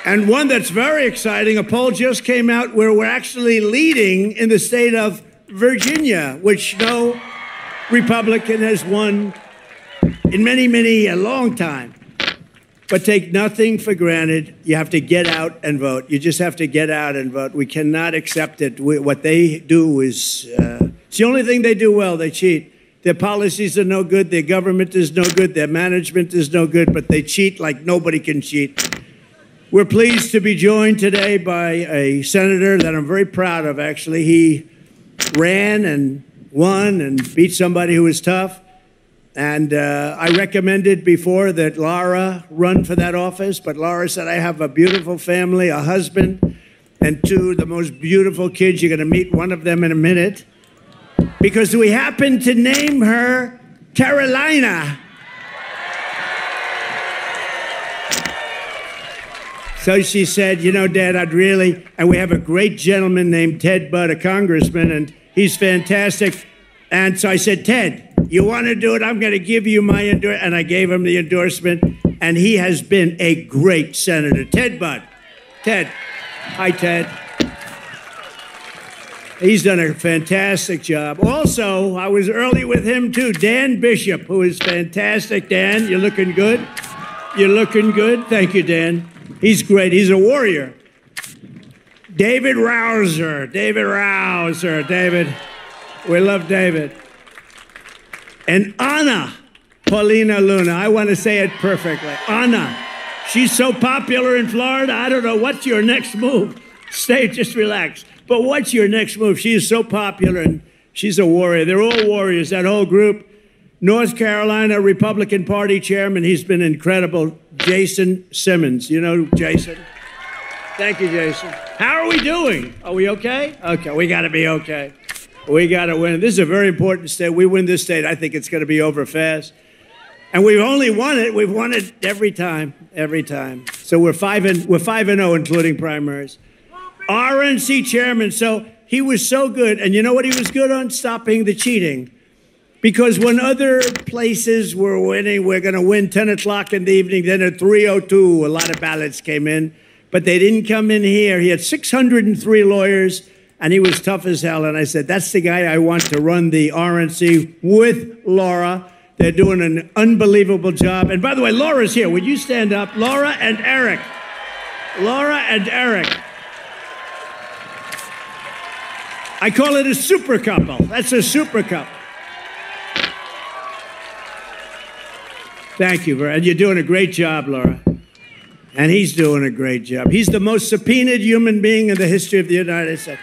And one that's very exciting, a poll just came out where we're actually leading in the state of Virginia, which no Republican has won in a long time. But take nothing for granted. You have to get out and vote. You just have to get out and vote. We cannot accept it. What they do is, it's the only thing they do well. They cheat. Their policies are no good. Their government is no good. Their management is no good. But they cheat like nobody can cheat. We're pleased to be joined today by a senator that I'm very proud of, actually. He ran and won and beat somebody who was tough. And I recommended before that Laura run for that office, but Laura said, I have a beautiful family, a husband, and 2 of the most beautiful kids. You're going to meet one of them in a minute. Because we happen to name her Carolina. So she said, you know, Dad, and we have a great gentleman named Ted Budd, a congressman, and he's fantastic. And so I said, Ted, you want to do it? I'm going to give you my endorsement. And I gave him the endorsement, and he has been a great senator. Ted Budd. Ted. Hi, Ted. He's done a fantastic job. Also, I was early with him, too. Dan Bishop, who is fantastic. Dan, you're looking good. You're looking good. Thank you, Dan. He's great. He's a warrior. David Rouser. David. We love David. And Anna Paulina Luna. I want to say it perfectly. Anna. She's so popular in Florida. I don't know. What's your next move? Stay, just relax. But what's your next move? She is so popular, and she's a warrior. They're all warriors, that whole group. North Carolina Republican Party chairman. He's been incredible. Jason Simmons. You know Jason? Thank you, Jason. How are we doing? Are we okay? Okay, we got to be okay. We got to win. This is a very important state. We win this state, I think it's going to be over fast. And we've only won it. We've won it every time. So we're 5-0, including primaries. RNC chairman. So he was so good. And you know what he was good on? Stopping the cheating. Because when other places were winning, we're going to win 10 o'clock in the evening. Then at 3:02, a lot of ballots came in. But they didn't come in here. He had 603 lawyers. And he was tough as hell. And I said, that's the guy I want to run the RNC with Laura. They're doing an unbelievable job. And by the way, Laura's here. Would you stand up? Laura and Eric. I call it a super couple. That's a super couple. Thank you, and you're doing a great job, Laura. And he's doing a great job. He's the most subpoenaed human being in the history of the United States.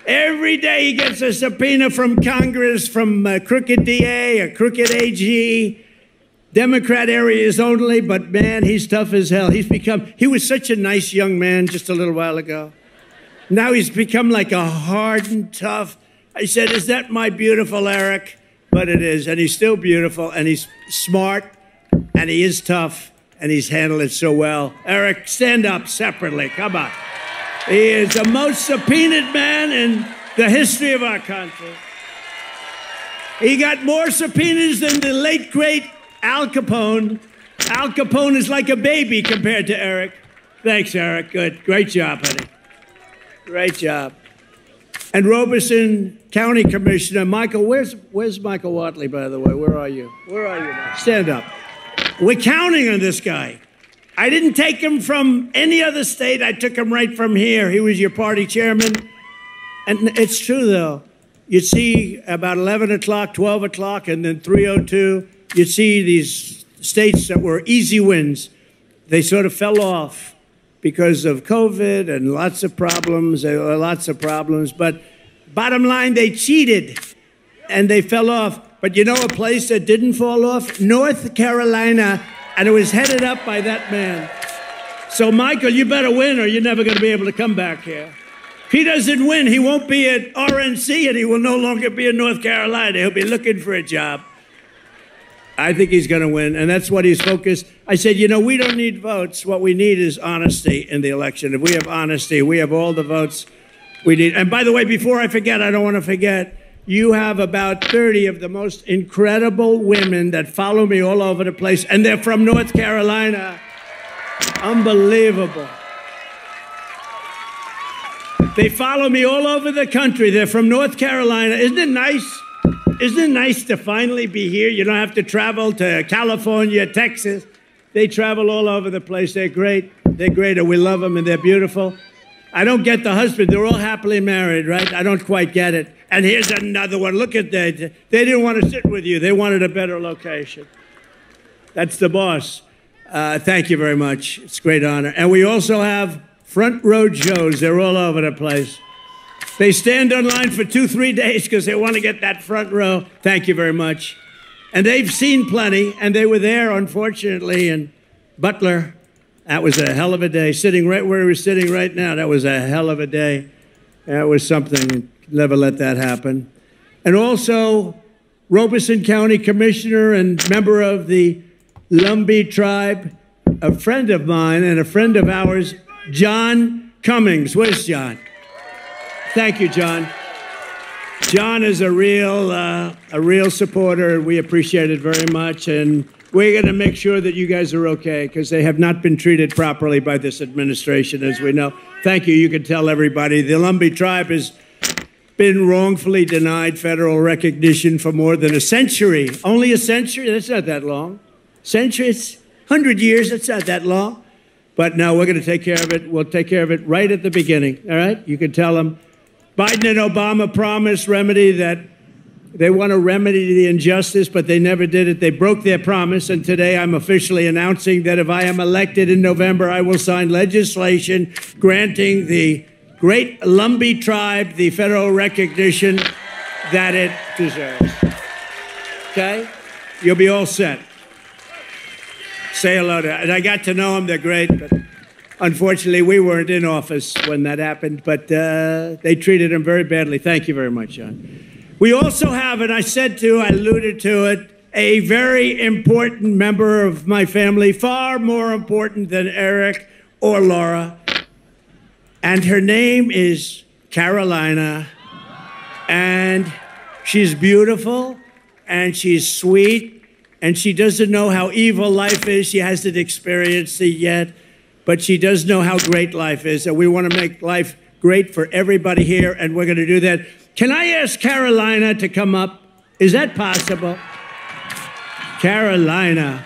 Every day he gets a subpoena from Congress, from a crooked DA, a crooked AG, Democrat areas only, but man, he's tough as hell. He was such a nice young man just a little while ago. Now he's become like a hardened, tough. I said, is that my beautiful Eric? But it is, and he's still beautiful, and he's smart, and he is tough, and he's handled it so well. Eric, stand up separately. Come on. He is the most subpoenaed man in the history of our country. He got more subpoenas than the late, great Al Capone. Al Capone is like a baby compared to Eric. Thanks, Eric. Good. Great job, honey. Great job. And Robeson County Commissioner Michael, where's Michael Watley, by the way? Where are you? Where are you now? Stand up. We're counting on this guy. I didn't take him from any other state. I took him right from here. He was your party chairman. And it's true, though. You'd see about 11 o'clock, 12 o'clock, and then 3:02, you'd see these states that were easy wins. They sort of fell off because of COVID and lots of problems. But bottom line, they cheated, and they fell off. But you know a place that didn't fall off? North Carolina, and it was headed up by that man. So, Michael, you better win or you're never going to be able to come back here. If he doesn't win, he won't be at RNC, and he will no longer be in North Carolina. He'll be looking for a job. I think he's going to win, and that's what he's focused. I said, you know, we don't need votes. What we need is honesty in the election. If we have honesty, we have all the votes we need. And by the way, before I forget, I don't want to forget, you have about 30 of the most incredible women that follow me all over the place, and they're from North Carolina. Unbelievable. They follow me all over the country. They're from North Carolina. Isn't it nice? Isn't it nice to finally be here? You don't have to travel to California, Texas. They travel all over the place. They're great. They're great, and we love them, and they're beautiful. I don't get the husband. They're all happily married, right? I don't quite get it. And here's another one. Look at that. They didn't want to sit with you. They wanted a better location. That's the boss. Thank you very much. It's a great honor. And we also have front row Joes. They're all over the place. They stand in line for 2-3 days because they want to get that front row. Thank you very much. And they've seen plenty, and they were there, unfortunately, in Butler. That was a hell of a day. Sitting right where we're sitting right now, that was a hell of a day. That was something. Never let that happen. And also, Robeson County Commissioner and member of the Lumbee tribe, a friend of mine and a friend of ours, John Cummings. Where's John? Thank you, John. John is a real supporter. We appreciate it very much, and we're going to make sure that you guys are okay because they have not been treated properly by this administration, as we know. Thank you. You can tell everybody the Lumbee tribe has been wrongfully denied federal recognition for more than a century. Only a century? That's not that long. Century? It's 100 years. That's not that long. But no, we're going to take care of it. We'll take care of it right at the beginning, all right? You can tell them Biden and Obama promised remedy that they want to remedy the injustice, but they never did it. They broke their promise, and today I'm officially announcing that if I am elected in November, I will sign legislation granting the great Lumbee tribe the federal recognition that it deserves. Okay? You'll be all set. Say hello to, and I got to know them. They're great, but unfortunately, we weren't in office when that happened, but they treated him very badly. Thank you very much, John. We also have, and I alluded to it, a very important member of my family, far more important than Eric or Laura, and her name is Carolina, and she's beautiful, and she's sweet, and she doesn't know how evil life is. She hasn't experienced it yet, but she does know how great life is, and we want to make life great for everybody here, and we're going to do that. Can I ask Carolina to come up? Is that possible? Carolina.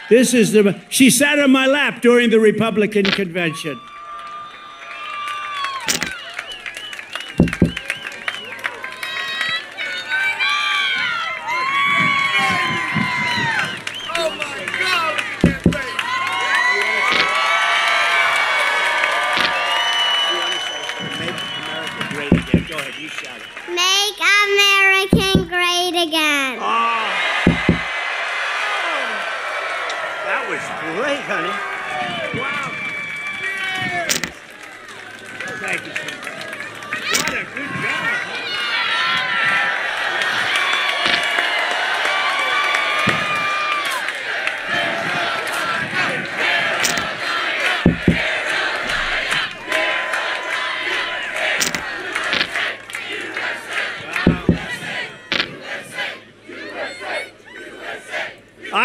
She sat on my lap during the Republican convention. Make American great again. Oh. That was great, honey. Wow. Thank you, sir. What a good job.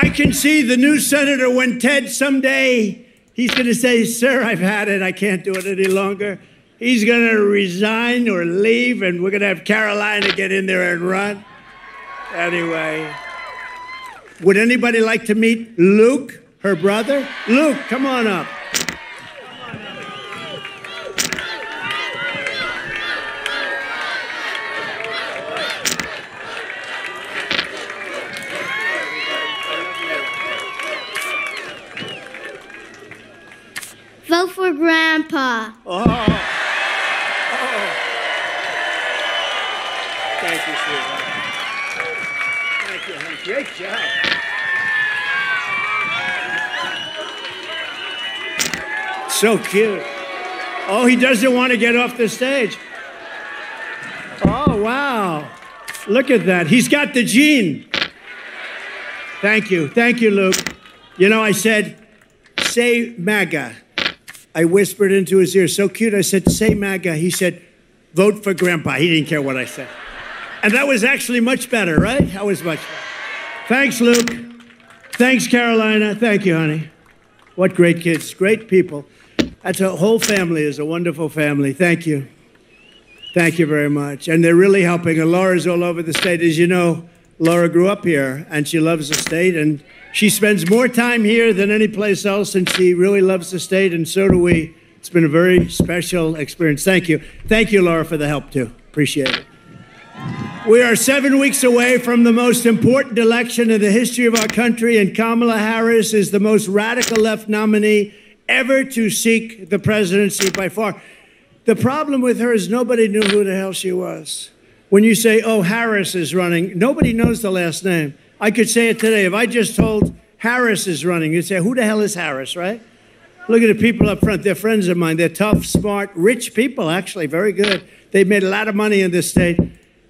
I can see the new senator when Ted someday, he's going to say, sir, I've had it. I can't do it any longer. He's going to resign or leave, and we're going to have Carolina get in there and run. Anyway, would anybody like to meet Luke, her brother? Luke, come on up. Vote for Grandpa. Oh. Thank you, sweetheart. Thank you, honey. Great job. So cute. Oh, he doesn't want to get off the stage. Oh, wow. Look at that. He's got the gene. Thank you. Thank you, Luke. You know, I said, say MAGA. I whispered into his ear, so cute. I said, say MAGA. He said, vote for Grandpa. He didn't care what I said. And that was actually much better, right? That was much better. Thanks, Luke. Thanks, Carolina. Thank you, honey. What great kids, great people. That's a whole family is a wonderful family. Thank you. Thank you very much. And they're really helping. And Laura's all over the state. As you know, Laura grew up here, and she loves the state, and she spends more time here than any place else, and she really loves the state, and so do we. It's been a very special experience. Thank you. Thank you, Laura, for the help, too. Appreciate it. We are 7 weeks away from the most important election in the history of our country, and Kamala Harris is the most radical left nominee ever to seek the presidency by far. The problem with her is nobody knew who the hell she was. When you say, oh, Harris is running, nobody knows the last name. I could say it today. If I just told Harris is running, you'd say, who the hell is Harris, right? Look at the people up front. They're friends of mine. They're tough, smart, rich people, actually, very good. They've made a lot of money in this state.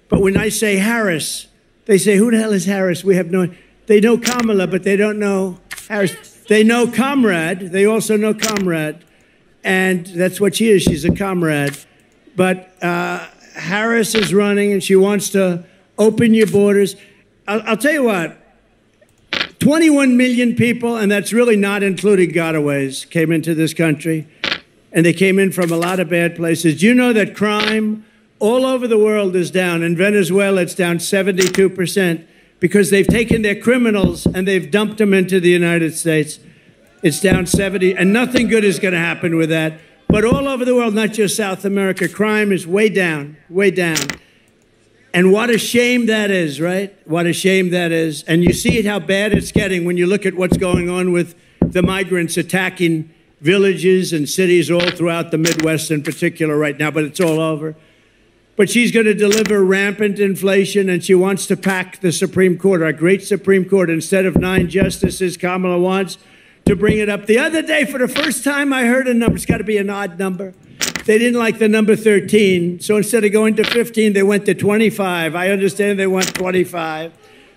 But when I say Harris, they say, who the hell is Harris? We have no, they know Kamala, but they don't know Harris. They know Comrade. They also know Comrade. And that's what she is. She's a comrade. But Harris is running, and she wants to open your borders. I'll tell you what, 21 million people, and that's really not including gotaways, came into this country, and they came in from a lot of bad places. Do you know that crime all over the world is down? In Venezuela, it's down 72% because they've taken their criminals and they've dumped them into the United States. It's down 70, and nothing good is going to happen with that. But all over the world, not just South America, crime is way down, way down. And what a shame that is, right? What a shame that is. And you see how bad it's getting when you look at what's going on with the migrants attacking villages and cities all throughout the Midwest in particular right now, but it's all over. But she's going to deliver rampant inflation, and she wants to pack the Supreme Court, our great Supreme Court. Instead of 9 justices, Kamala wants to bring it up. The other day, for the first time, I heard a number. It's got to be an odd number. They didn't like the number 13, so instead of going to 15, they went to 25. I understand they want 25.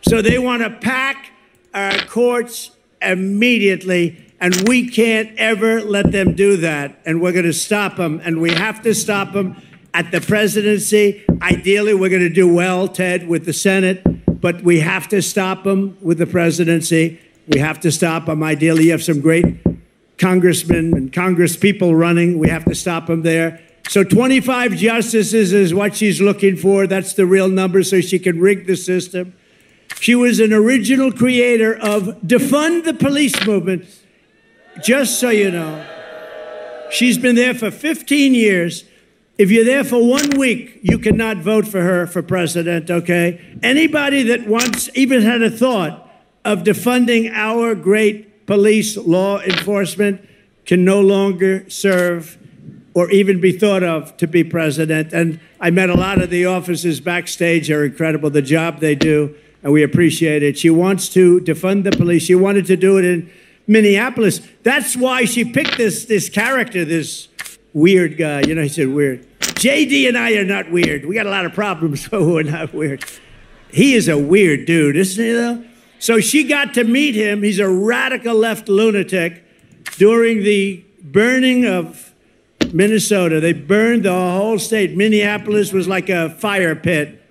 So they want to pack our courts immediately, and we can't ever let them do that. And we're going to stop them, and we have to stop them at the presidency. Ideally, we're going to do well, Ted, with the Senate, but we have to stop them with the presidency. We have to stop them. Ideally, you have some great congressmen and congresspeople running. We have to stop them there. So 25 justices is what she's looking for. That's the real number, so she can rig the system. She was an original creator of defund the police movement, just so you know. She's been there for 15 years. If you're there for 1 week, you cannot vote for her for president, okay? Anybody that once even had a thought of defunding our great police law enforcement can no longer serve or even be thought of to be president. And I met a lot of the officers backstage. Are incredible, the job they do, and we appreciate it. She wants to defund the police. She wanted to do it in Minneapolis. That's why she picked this character, this weird guy. You know, he said weird. JD and I are not weird. We got a lot of problems, but we're not weird. He is a weird dude, isn't he, though? So she got to meet him. He's a radical left lunatic. During the burning of Minnesota, they burned the whole state. Minneapolis was like a fire pit.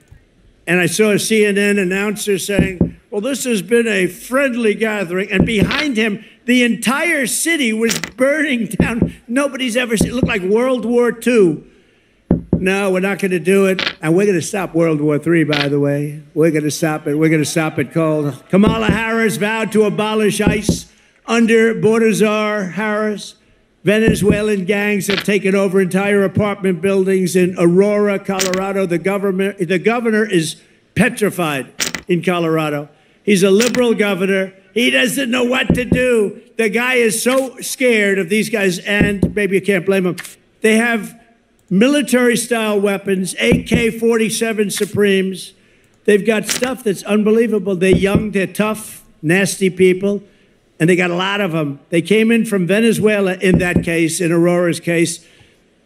And I saw a CNN announcer saying, Well, this has been a friendly gathering, and behind him, the entire city was burning down. Nobody's ever seen it. Looked like World War II. No, we're not going to do it. And we're going to stop World War III, by the way. We're going to stop it. We're going to stop it cold. Kamala Harris vowed to abolish ICE under border czar Harris. Venezuelan gangs have taken over entire apartment buildings in Aurora, Colorado. The governor is petrified in Colorado. He's a liberal governor. He doesn't know what to do. The guy is so scared of these guys, and maybe you can't blame him. They have military-style weapons, AK-47 Supremes. They've got stuff that's unbelievable. They're young, they're tough, nasty people, and they got a lot of them. They came in from Venezuela in that case, in Aurora's case,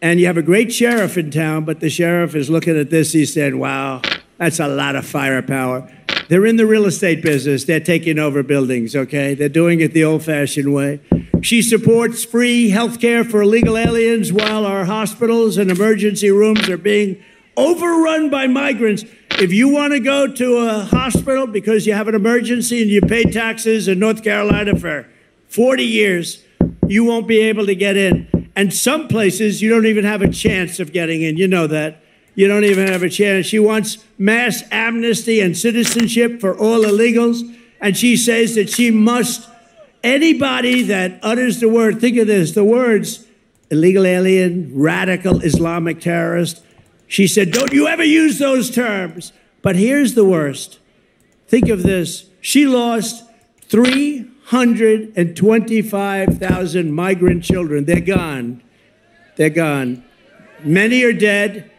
and you have a great sheriff in town, but the sheriff is looking at this. He said, wow, that's a lot of firepower. They're in the real estate business. They're taking over buildings, okay? They're doing it the old-fashioned way. She supports free health care for illegal aliens while our hospitals and emergency rooms are being overrun by migrants. If you want to go to a hospital because you have an emergency and you pay taxes in North Carolina for 40 years, you won't be able to get in. And some places, you don't even have a chance of getting in. You know that. You don't even have a chance. She wants mass amnesty and citizenship for all illegals. And she says that she must, anybody that utters the word, think of this, the words, illegal alien, radical Islamic terrorist. She said, don't you ever use those terms. But here's the worst. Think of this. She lost 325,000 migrant children. They're gone. They're gone. Many are dead.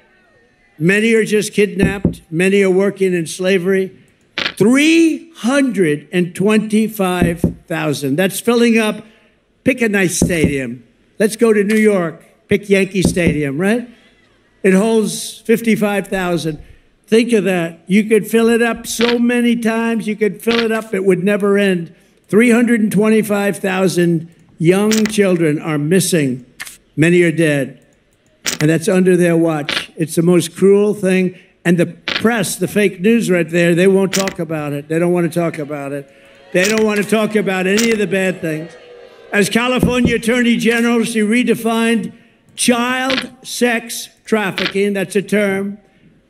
Many are just kidnapped. Many are working in slavery. 325,000. That's filling up. Pick a nice stadium. Let's go to New York. Pick Yankee Stadium, right? It holds 55,000. Think of that. You could fill it up so many times. You could fill it up. It would never end. 325,000 young children are missing. Many are dead. And that's under their watch. It's the most cruel thing. And the press, the fake news right there, they won't talk about it. They don't want to talk about it. They don't want to talk about any of the bad things. As California Attorney General, she redefined child sex trafficking, that's a term,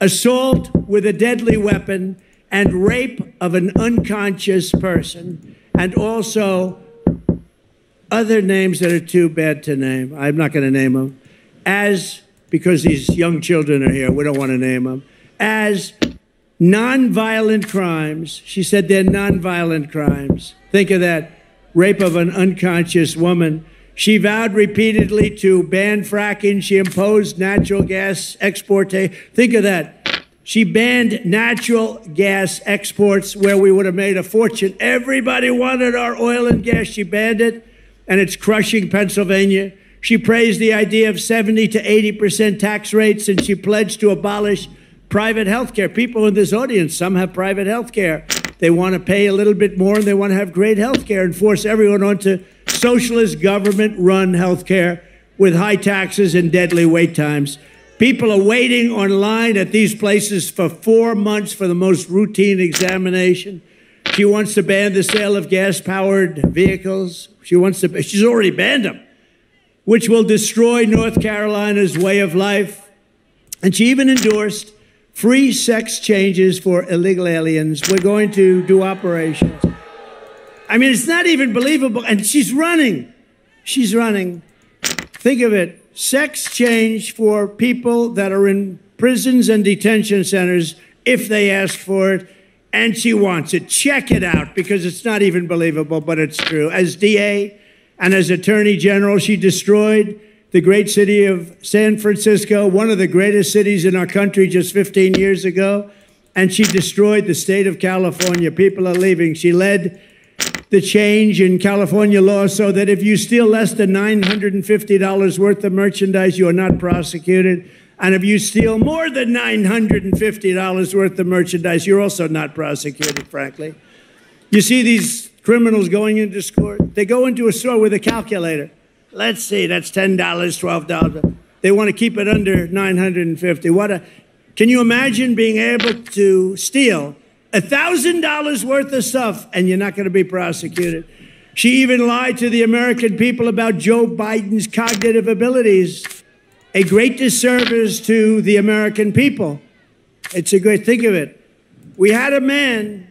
assault with a deadly weapon, and rape of an unconscious person, and also other names that are too bad to name. I'm not going to name them. Because these young children are here, we don't want to name them, as nonviolent crimes. She said they're nonviolent crimes. Think of that, rape of an unconscious woman. She vowed repeatedly to ban fracking. She imposed natural gas exportation. Think of that. She banned natural gas exports where we would have made a fortune. Everybody wanted our oil and gas. She banned it, and it's crushing Pennsylvania. She praised the idea of 70 to 80% tax rates, and she pledged to abolish private health care. People in this audience, some have private health care. They want to pay a little bit more, and they want to have great health care and force everyone onto socialist government-run health care with high taxes and deadly wait times. People are waiting online at these places for 4 months for the most routine examination. She wants to ban the sale of gas-powered vehicles. She's already banned them, which will destroy North Carolina's way of life. And she even endorsed free sex changes for illegal aliens. We're going to do operations. I mean, it's not even believable. And she's running. She's running. Think of it. Sex change for people that are in prisons and detention centers if they ask for it. And she wants it. Check it out, because it's not even believable, but it's true. As DA and as Attorney General, she destroyed the great city of San Francisco, one of the greatest cities in our country just 15 years ago. And she destroyed the state of California. People are leaving. She led the change in California law so that if you steal less than $950 worth of merchandise, you are not prosecuted. And if you steal more than $950 worth of merchandise, you're also not prosecuted, frankly. You see these criminals going into court. They go into a store with a calculator. Let's see, that's $10, $12. They want to keep it under $950. Can you imagine being able to steal $1,000 worth of stuff, and you're not going to be prosecuted. She even lied to the American people about Joe Biden's cognitive abilities, a great disservice to the American people. It's a great, think of it. We had a man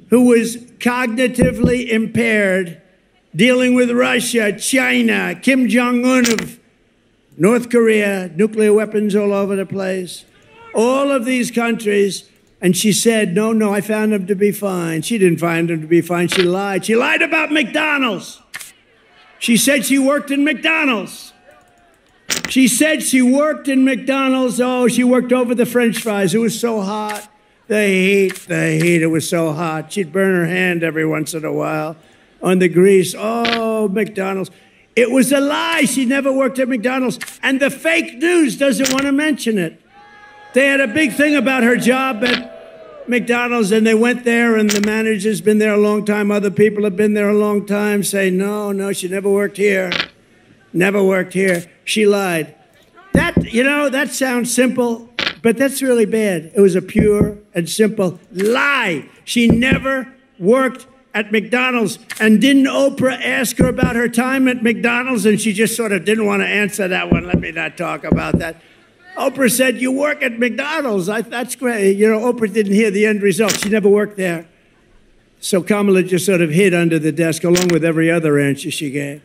who was cognitively impaired dealing with Russia, China, Kim Jong-un of North Korea, nuclear weapons all over the place, all of these countries. And she said, no, I found him to be fine. She didn't find him to be fine. She lied. She lied about McDonald's. She said she worked in McDonald's. She said she worked in McDonald's. Oh, she worked over the French fries. It was so hot. The heat, it was so hot. She'd burn her hand every once in a while on the grease. Oh, McDonald's. It was a lie. She never worked at McDonald's. And the fake news doesn't want to mention it. They had a big thing about her job at McDonald's, and they went there, and the manager's been there a long time. Other people have been there a long time, say, no, she never worked here. Never worked here. She lied. That sounds simple, but that's really bad. It was a pure and simple lie. She never worked at McDonald's. And didn't Oprah ask her about her time at McDonald's? And she just sort of didn't want to answer that one. Let me not talk about that. Oprah said, you work at McDonald's. That's great. Oprah didn't hear the end result. She never worked there. So Kamala just sort of hid under the desk along with every other answer she gave.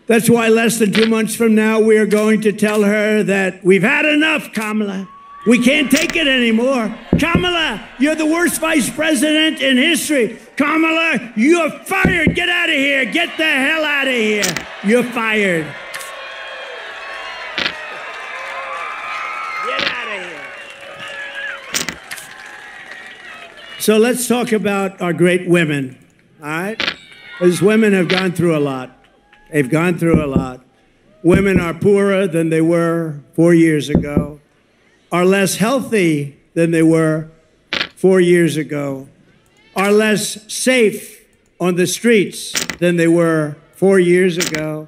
That's why less than 2 months from now, we are going to tell her that we've had enough, Kamala. We can't take it anymore. Kamala, you're the worst vice president in history. Kamala, you're fired. Get out of here. Get the hell out of here. You're fired. Get out of here. So let's talk about our great women, all right? Because women have gone through a lot. They've gone through a lot. Women are poorer than they were 4 years ago, are less healthy than they were 4 years ago, are less safe on the streets than they were 4 years ago,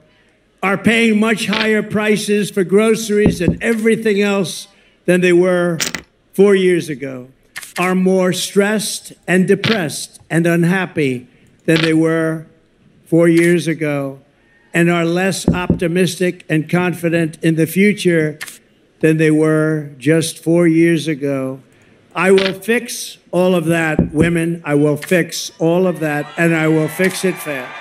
are paying much higher prices for groceries and everything else than they were 4 years ago, are more stressed and depressed and unhappy than they were 4 years ago, and are less optimistic and confident in the future than they were just 4 years ago. I will fix all of that, women. I will fix all of that, and I will fix it fast.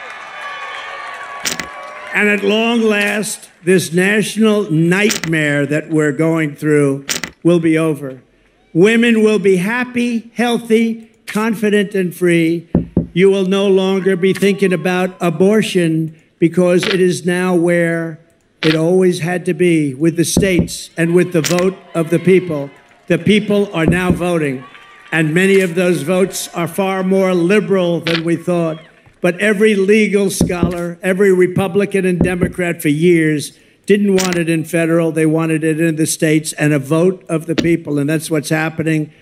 And at long last, this national nightmare that we're going through will be over. Women will be happy, healthy, confident, and free. You will no longer be thinking about abortion, because it is now where it always had to be, with the states and with the vote of the people. The people are now voting, and many of those votes are far more liberal than we thought. But every legal scholar, every Republican and Democrat for years didn't want it in federal. They wanted it in the states, and a vote of the people. And that's what's happening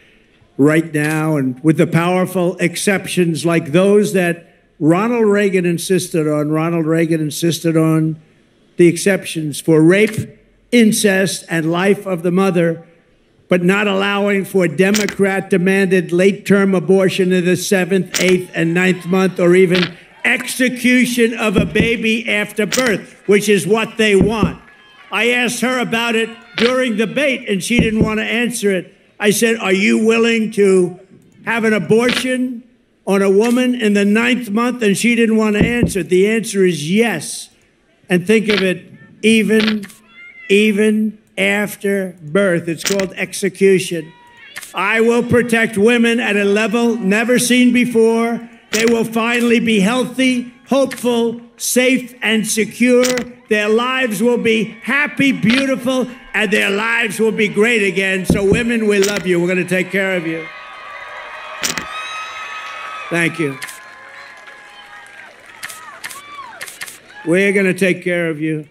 right now. And with the powerful exceptions like those that Ronald Reagan insisted on the exceptions for rape, incest, and life of the mother, but not allowing for Democrat-demanded late-term abortion in the 7th, 8th, and 9th month, or even execution of a baby after birth, which is what they want. I asked her about it during the debate, and she didn't want to answer it. I said, are you willing to have an abortion on a woman in the 9th month? And she didn't want to answer. The answer is yes. And think of it, even after birth. It's called execution. I will protect women at a level never seen before. They will finally be healthy, hopeful, safe, and secure. Their lives will be happy, beautiful, and their lives will be great again. So women, we love you. We're going to take care of you. Thank you. We're going to take care of you.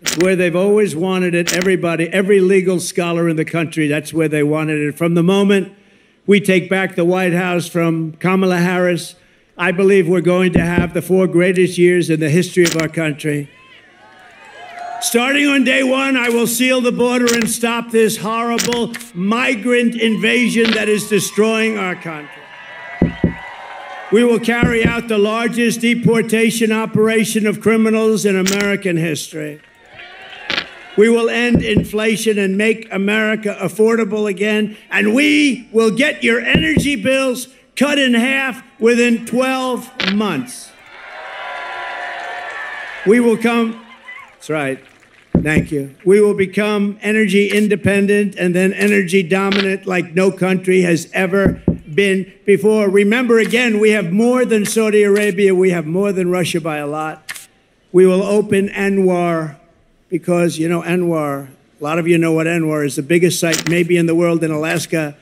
It's where they've always wanted it. Everybody, every legal scholar in the country, that's where they wanted it. From the moment we take back the White House from Kamala Harris, I believe we're going to have the 4 greatest years in the history of our country. Starting on day 1, I will seal the border and stop this horrible migrant invasion that is destroying our country. We will carry out the largest deportation operation of criminals in American history. We will end inflation and make America affordable again, and we will get your energy bills cut in half within 12 months. We will come, that's right, thank you. We will become energy independent and then energy dominant like no country has ever been before. Remember, again, we have more than Saudi Arabia. We have more than Russia by a lot. We will open Anwar because, you know, Anwar, a lot of you know what Anwar is, the biggest site maybe in the world in Alaska.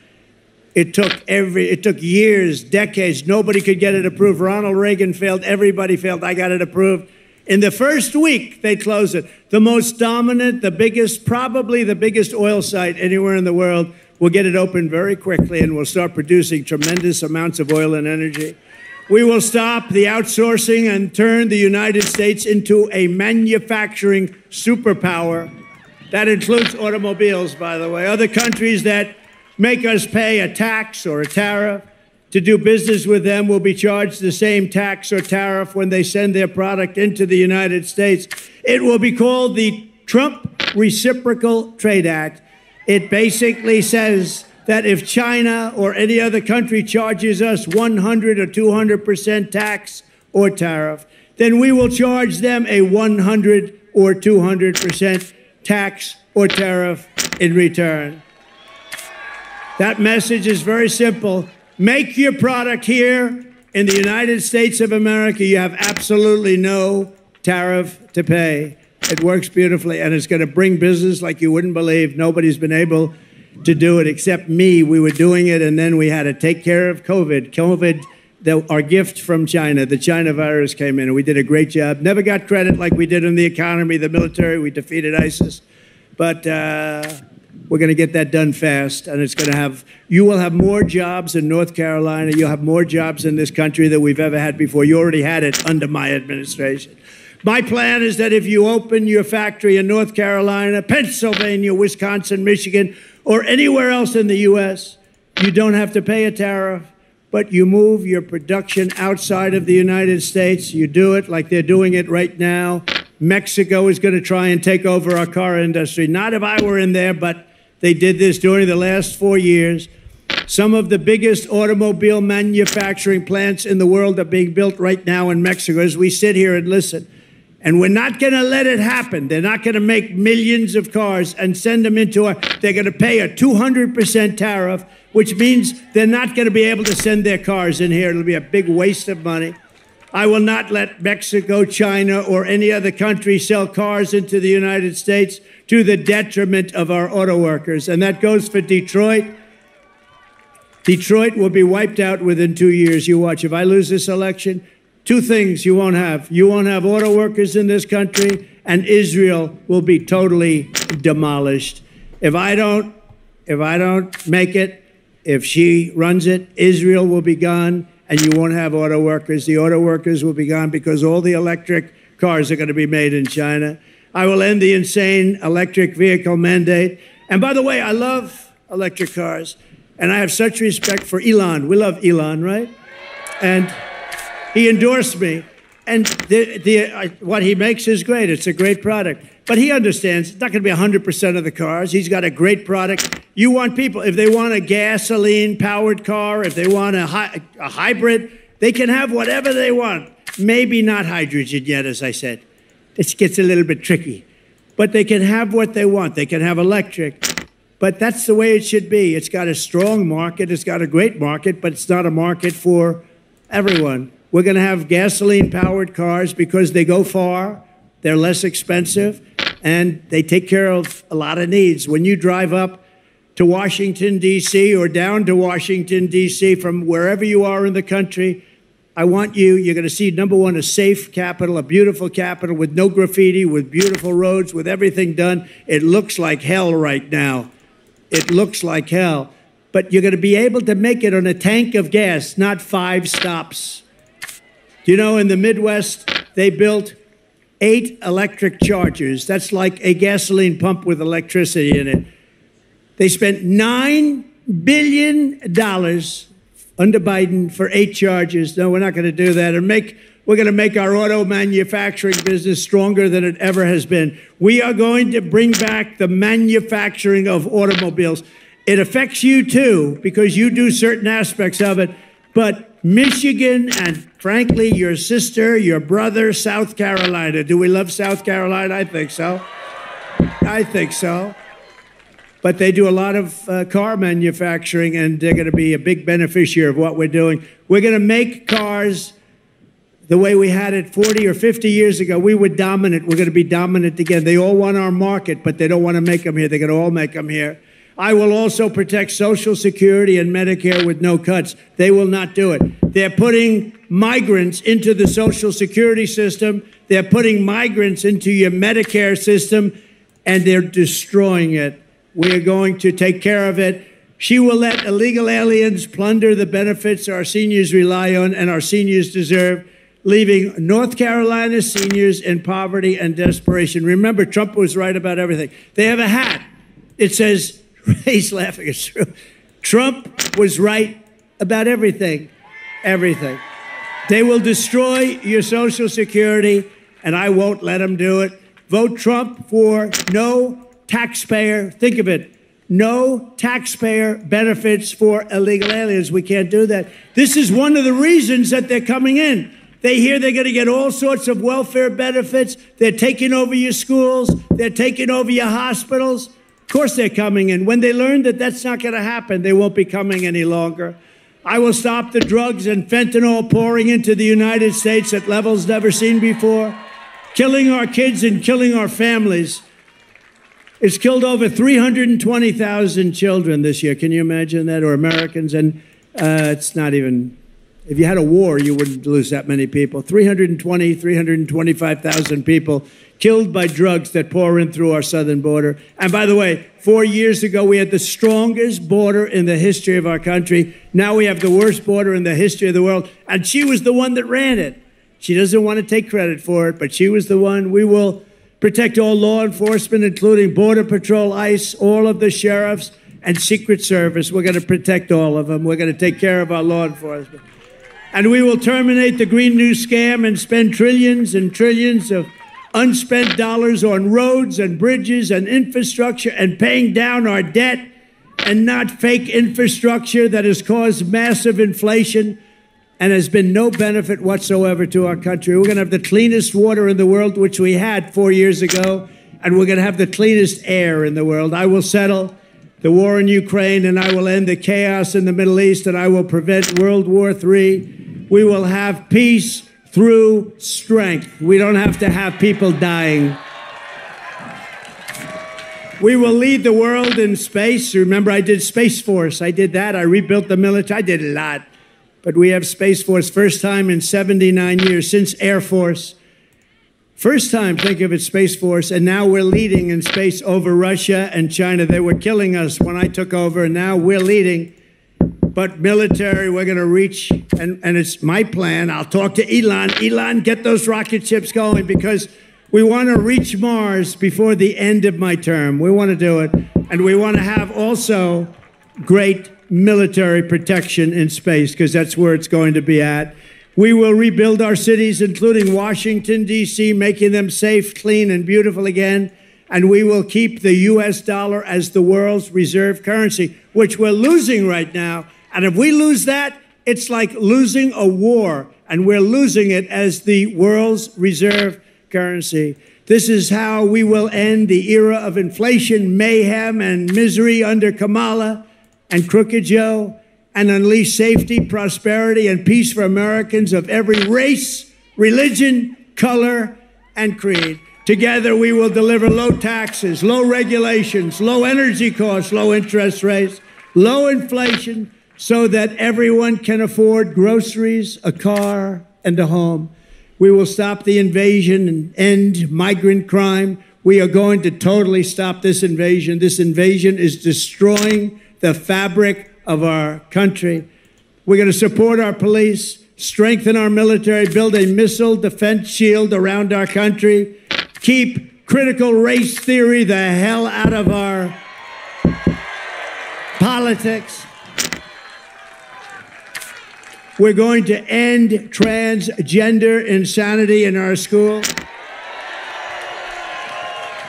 It took years, decades. Nobody could get it approved. Ronald Reagan failed. Everybody failed. I got it approved. In the first week, they closed it. The most dominant, the biggest, probably the biggest oil site anywhere in the world. We'll get it open very quickly, and we'll start producing tremendous amounts of oil and energy. We will stop the outsourcing and turn the United States into a manufacturing superpower. That includes automobiles, by the way. Other countries that make us pay a tax or a tariff to do business with them will be charged the same tax or tariff when they send their product into the United States. It will be called the Trump Reciprocal Trade Act. It basically says that if China or any other country charges us 100 or 200% tax or tariff, then we will charge them a 100 or 200% tax or tariff in return. That message is very simple. Make your product here in the United States of America. You have absolutely no tariff to pay. It works beautifully, and it's going to bring business like you wouldn't believe. Nobody's been able to do it except me. We were doing it, and then we had to take care of COVID. Our gift from China, the China virus came in, and we did a great job. Never got credit like we did in the economy, the military. We defeated ISIS. But we're going to get that done fast, and you will have more jobs in North Carolina. You'll have more jobs in this country than we've ever had before. You already had it under my administration. My plan is that if you open your factory in North Carolina, Pennsylvania, Wisconsin, Michigan, or anywhere else in the U.S., you don't have to pay a tariff, but you move your production outside of the United States. You do it like they're doing it right now. Mexico is going to try and take over our car industry. Not if I were in there, but they did this during the last 4 years. Some of the biggest automobile manufacturing plants in the world are being built right now in Mexico as we sit here and listen. And we're not going to let it happen. They're not going to make millions of cars and send them they're going to pay a 200% tariff, which means they're not going to be able to send their cars in here. It'll be a big waste of money. I will not let Mexico, China, or any other country sell cars into the United States to the detriment of our auto workers. And that goes for Detroit. Detroit will be wiped out within 2 years. You watch. If I lose this election, 2 things you won't have. You won't have auto workers in this country, and Israel will be totally demolished. If I don't make it, if she runs it, Israel will be gone, and you won't have auto workers. The auto workers will be gone because all the electric cars are going to be made in China. I will end the insane electric vehicle mandate. And by the way, I love electric cars, and I have such respect for Elon. We love Elon, right? And he endorsed me, and what he makes is great. It's a great product. But he understands it's not going to be 100% of the cars. He's got a great product. You want people, if they want a gasoline-powered car, if they want a hybrid, they can have whatever they want. Maybe not hydrogen yet, as I said. This gets a little bit tricky. But they can have what they want. They can have electric. But that's the way it should be. It's got a strong market. It's got a great market, but it's not a market for everyone. We're going to have gasoline-powered cars because they go far, they're less expensive, and they take care of a lot of needs. When you drive up to Washington, D.C., or down to Washington, D.C., from wherever you are in the country, you're going to see, number one, a safe capital, a beautiful capital with no graffiti, with beautiful roads, with everything done. It looks like hell right now. It looks like hell. But you're going to be able to make it on a tank of gas, not 5 stops. You know, in the Midwest, they built 8 electric chargers. That's like a gasoline pump with electricity in it. They spent $9 billion under Biden for 8 charges. No, we're not going to do that. We're going to make our auto manufacturing business stronger than it ever has been. We are going to bring back the manufacturing of automobiles. It affects you too, because you do certain aspects of it. But Michigan and, frankly, your sister, your brother, South Carolina. Do we love South Carolina? I think so. I think so. But they do a lot of car manufacturing, and they're going to be a big beneficiary of what we're doing. We're going to make cars the way we had it 40 or 50 years ago. We were dominant. We're going to be dominant again. They all want our market, but they don't want to make them here. They're going to all make them here. I will also protect Social Security and Medicare with no cuts. They will not do it. They're putting migrants into the Social Security system. They're putting migrants into your Medicare system, and they're destroying it. We are going to take care of it. She will let illegal aliens plunder the benefits our seniors rely on and our seniors deserve, leaving North Carolina seniors in poverty and desperation. Remember, Trump was right about everything. They have a hat. It says, he's laughing, it's true. Trump was right about everything. Everything. They will destroy your Social Security, and I won't let them do it. Vote Trump for no taxpayer, think of it, no taxpayer benefits for illegal aliens. We can't do that. This is one of the reasons that they're coming in. They hear they're going to get all sorts of welfare benefits. They're taking over your schools. They're taking over your hospitals. Of course they're coming in. When they learn that that's not going to happen, they won't be coming any longer. I will stop the drugs and fentanyl pouring into the United States at levels never seen before, killing our kids and killing our families. It's killed over 320,000 children this year. Can you imagine that? Or Americans. And it's not even, if you had a war, you wouldn't lose that many people. 325,000 people killed by drugs that pour in through our southern border. And by the way, 4 years ago, we had the strongest border in the history of our country. Now we have the worst border in the history of the world. And she was the one that ran it. She doesn't want to take credit for it, but she was the one. We will protect all law enforcement, including Border Patrol, ICE, all of the sheriffs, and Secret Service. We're going to protect all of them. We're going to take care of our law enforcement. And we will terminate the Green New Scam and spend trillions and trillions of unspent dollars on roads and bridges and infrastructure and paying down our debt and not fake infrastructure that has caused massive inflation and has been no benefit whatsoever to our country. We're going to have the cleanest water in the world, which we had 4 years ago, and we're going to have the cleanest air in the world. I will settle the war in Ukraine, and I will end the chaos in the Middle East, and I will prevent World War III. We will have peace through strength. We don't have to have people dying. We will lead the world in space. Remember, I did Space Force. I did that. I rebuilt the military. I did a lot. But we have Space Force, first time in 79 years, since Air Force. First time, think of it, Space Force, and now we're leading in space over Russia and China. They were killing us when I took over, and now we're leading. But military, we're going to reach, and it's my plan. I'll talk to Elon. Elon, get those rocket ships going, because we want to reach Mars before the end of my term. We want to do it. And we want to have also great military protection in space, because that's where it's going to be at. We will rebuild our cities, including Washington, D.C., making them safe, clean, and beautiful again. And we will keep the U.S. dollar as the world's reserve currency, which we're losing right now. And if we lose that, it's like losing a war, and we're losing it as the world's reserve currency. This is how we will end the era of inflation, mayhem, and misery under Kamala and Crooked Joe, and unleash safety, prosperity, and peace for Americans of every race, religion, color, and creed. Together, we will deliver low taxes, low regulations, low energy costs, low interest rates, low inflation, so that everyone can afford groceries, a car, and a home. We will stop the invasion and end migrant crime. We are going to totally stop this invasion. This invasion is destroying the fabric of our country. We're going to support our police, strengthen our military, build a missile defense shield around our country, keep critical race theory the hell out of our politics. We're going to end transgender insanity in our school.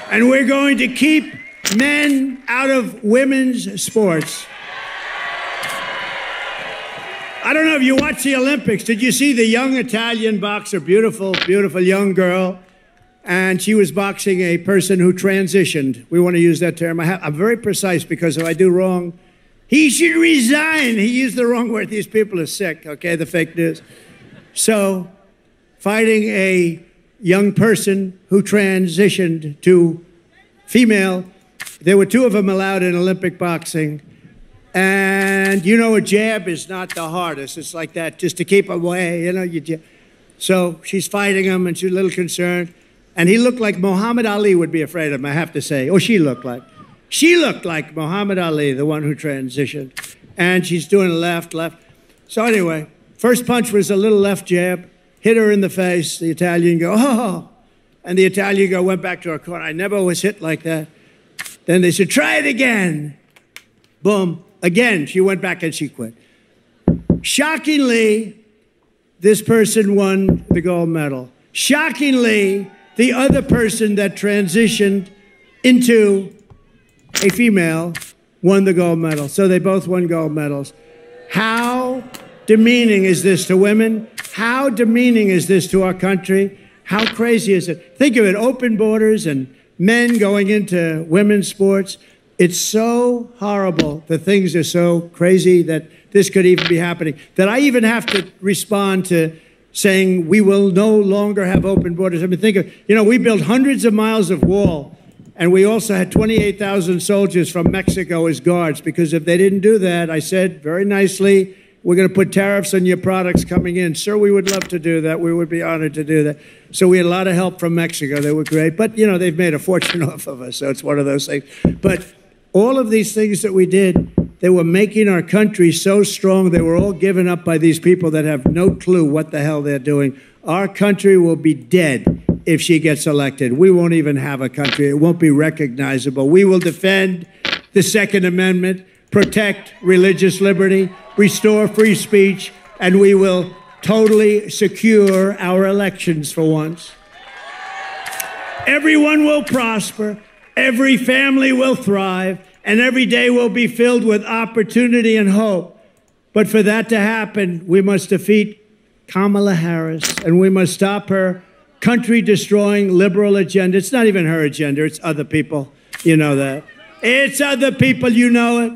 And we're going to keep men out of women's sports. I don't know if you watched the Olympics. Did you see the young Italian boxer, beautiful, beautiful young girl? And she was boxing a person who transitioned. We want to use that term. I'm very precise because if I do wrong, he should resign. He used the wrong word. These people are sick, okay, the fake news. So, fighting a young person who transitioned to female, there were two of them allowed in Olympic boxing. And you know, a jab is not the hardest. It's like that, just to keep away, you know. So she's fighting him, and she's a little concerned. And he looked like Muhammad Ali would be afraid of him, I have to say. Or she looked like. She looked like Muhammad Ali, the one who transitioned. And she's doing left. So anyway, first punch was a little left jab, hit her in the face. The Italian go, oh. And the Italian girl went back to her corner. I never was hit like that. Then they said, try it again. Boom. Again, she went back and she quit. Shockingly, this person won the gold medal. Shockingly, the other person that transitioned into a female won the gold medal. So they both won gold medals. How demeaning is this to women? How demeaning is this to our country? How crazy is it? Think of it, open borders and men going into women's sports. It's so horrible. The things are so crazy that this could even be happening, that I even have to respond to saying we will no longer have open borders. I mean, think of, you know, we built hundreds of miles of wall, and we also had 28,000 soldiers from Mexico as guards, because if they didn't do that, I said very nicely, we're going to put tariffs on your products coming in. Sir, we would love to do that. We would be honored to do that. So we had a lot of help from Mexico. They were great. But, you know, they've made a fortune off of us, so it's one of those things. But all of these things that we did, they were making our country so strong. They were all given up by these people that have no clue what the hell they're doing. Our country will be dead if she gets elected. We won't even have a country. It won't be recognizable. We will defend the Second Amendment, protect religious liberty, restore free speech, and we will totally secure our elections for once. Everyone will prosper. Every family will thrive, and every day will be filled with opportunity and hope. But for that to happen, we must defeat Kamala Harris, and we must stop her country-destroying liberal agenda. It's not even her agenda, it's other people. You know that. It's other people, you know it.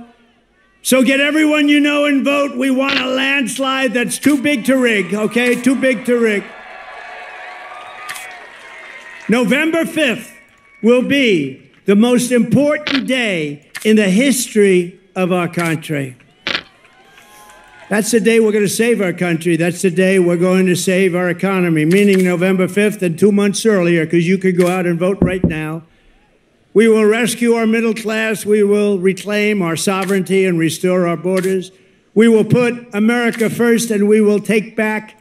So get everyone you know and vote. We want a landslide that's too big to rig, okay? Too big to rig. November 5th will be the most important day in the history of our country. That's the day we're going to save our country. That's the day we're going to save our economy, meaning November 5th and 2 months earlier, because you could go out and vote right now. We will rescue our middle class. We will reclaim our sovereignty and restore our borders. We will put America first, and we will take back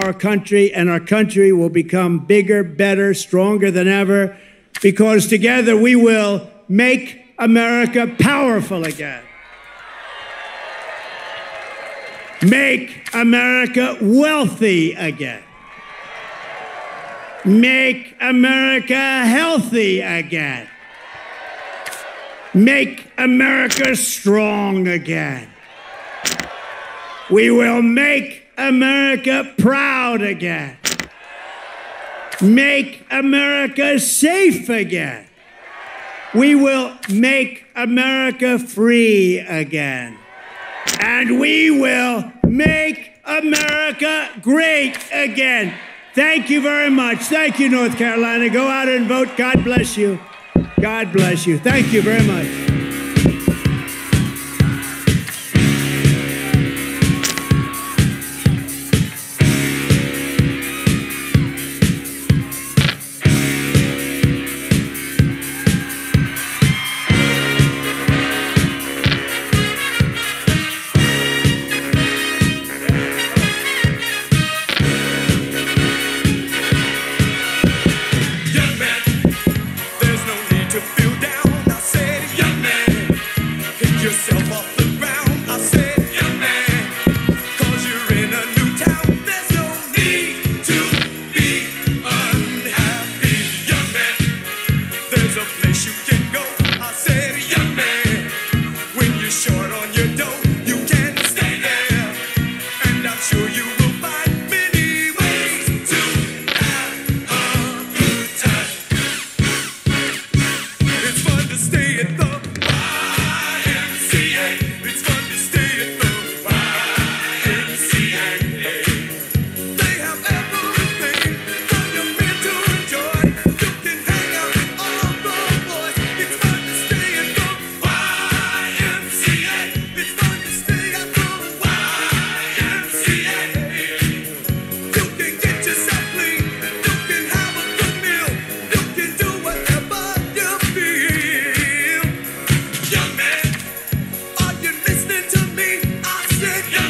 our country, and our country will become bigger, better, stronger than ever, because together we will make America powerful again. Make America wealthy again. Make America healthy again. Make America strong again. We will make America proud again. Make America safe again. We will make America free again. And we will make America great again. Thank you very much. Thank you, North Carolina. Go out and vote. God bless you. God bless you. Thank you very much. Young man, there's no need to feel down. I said, young Sit down.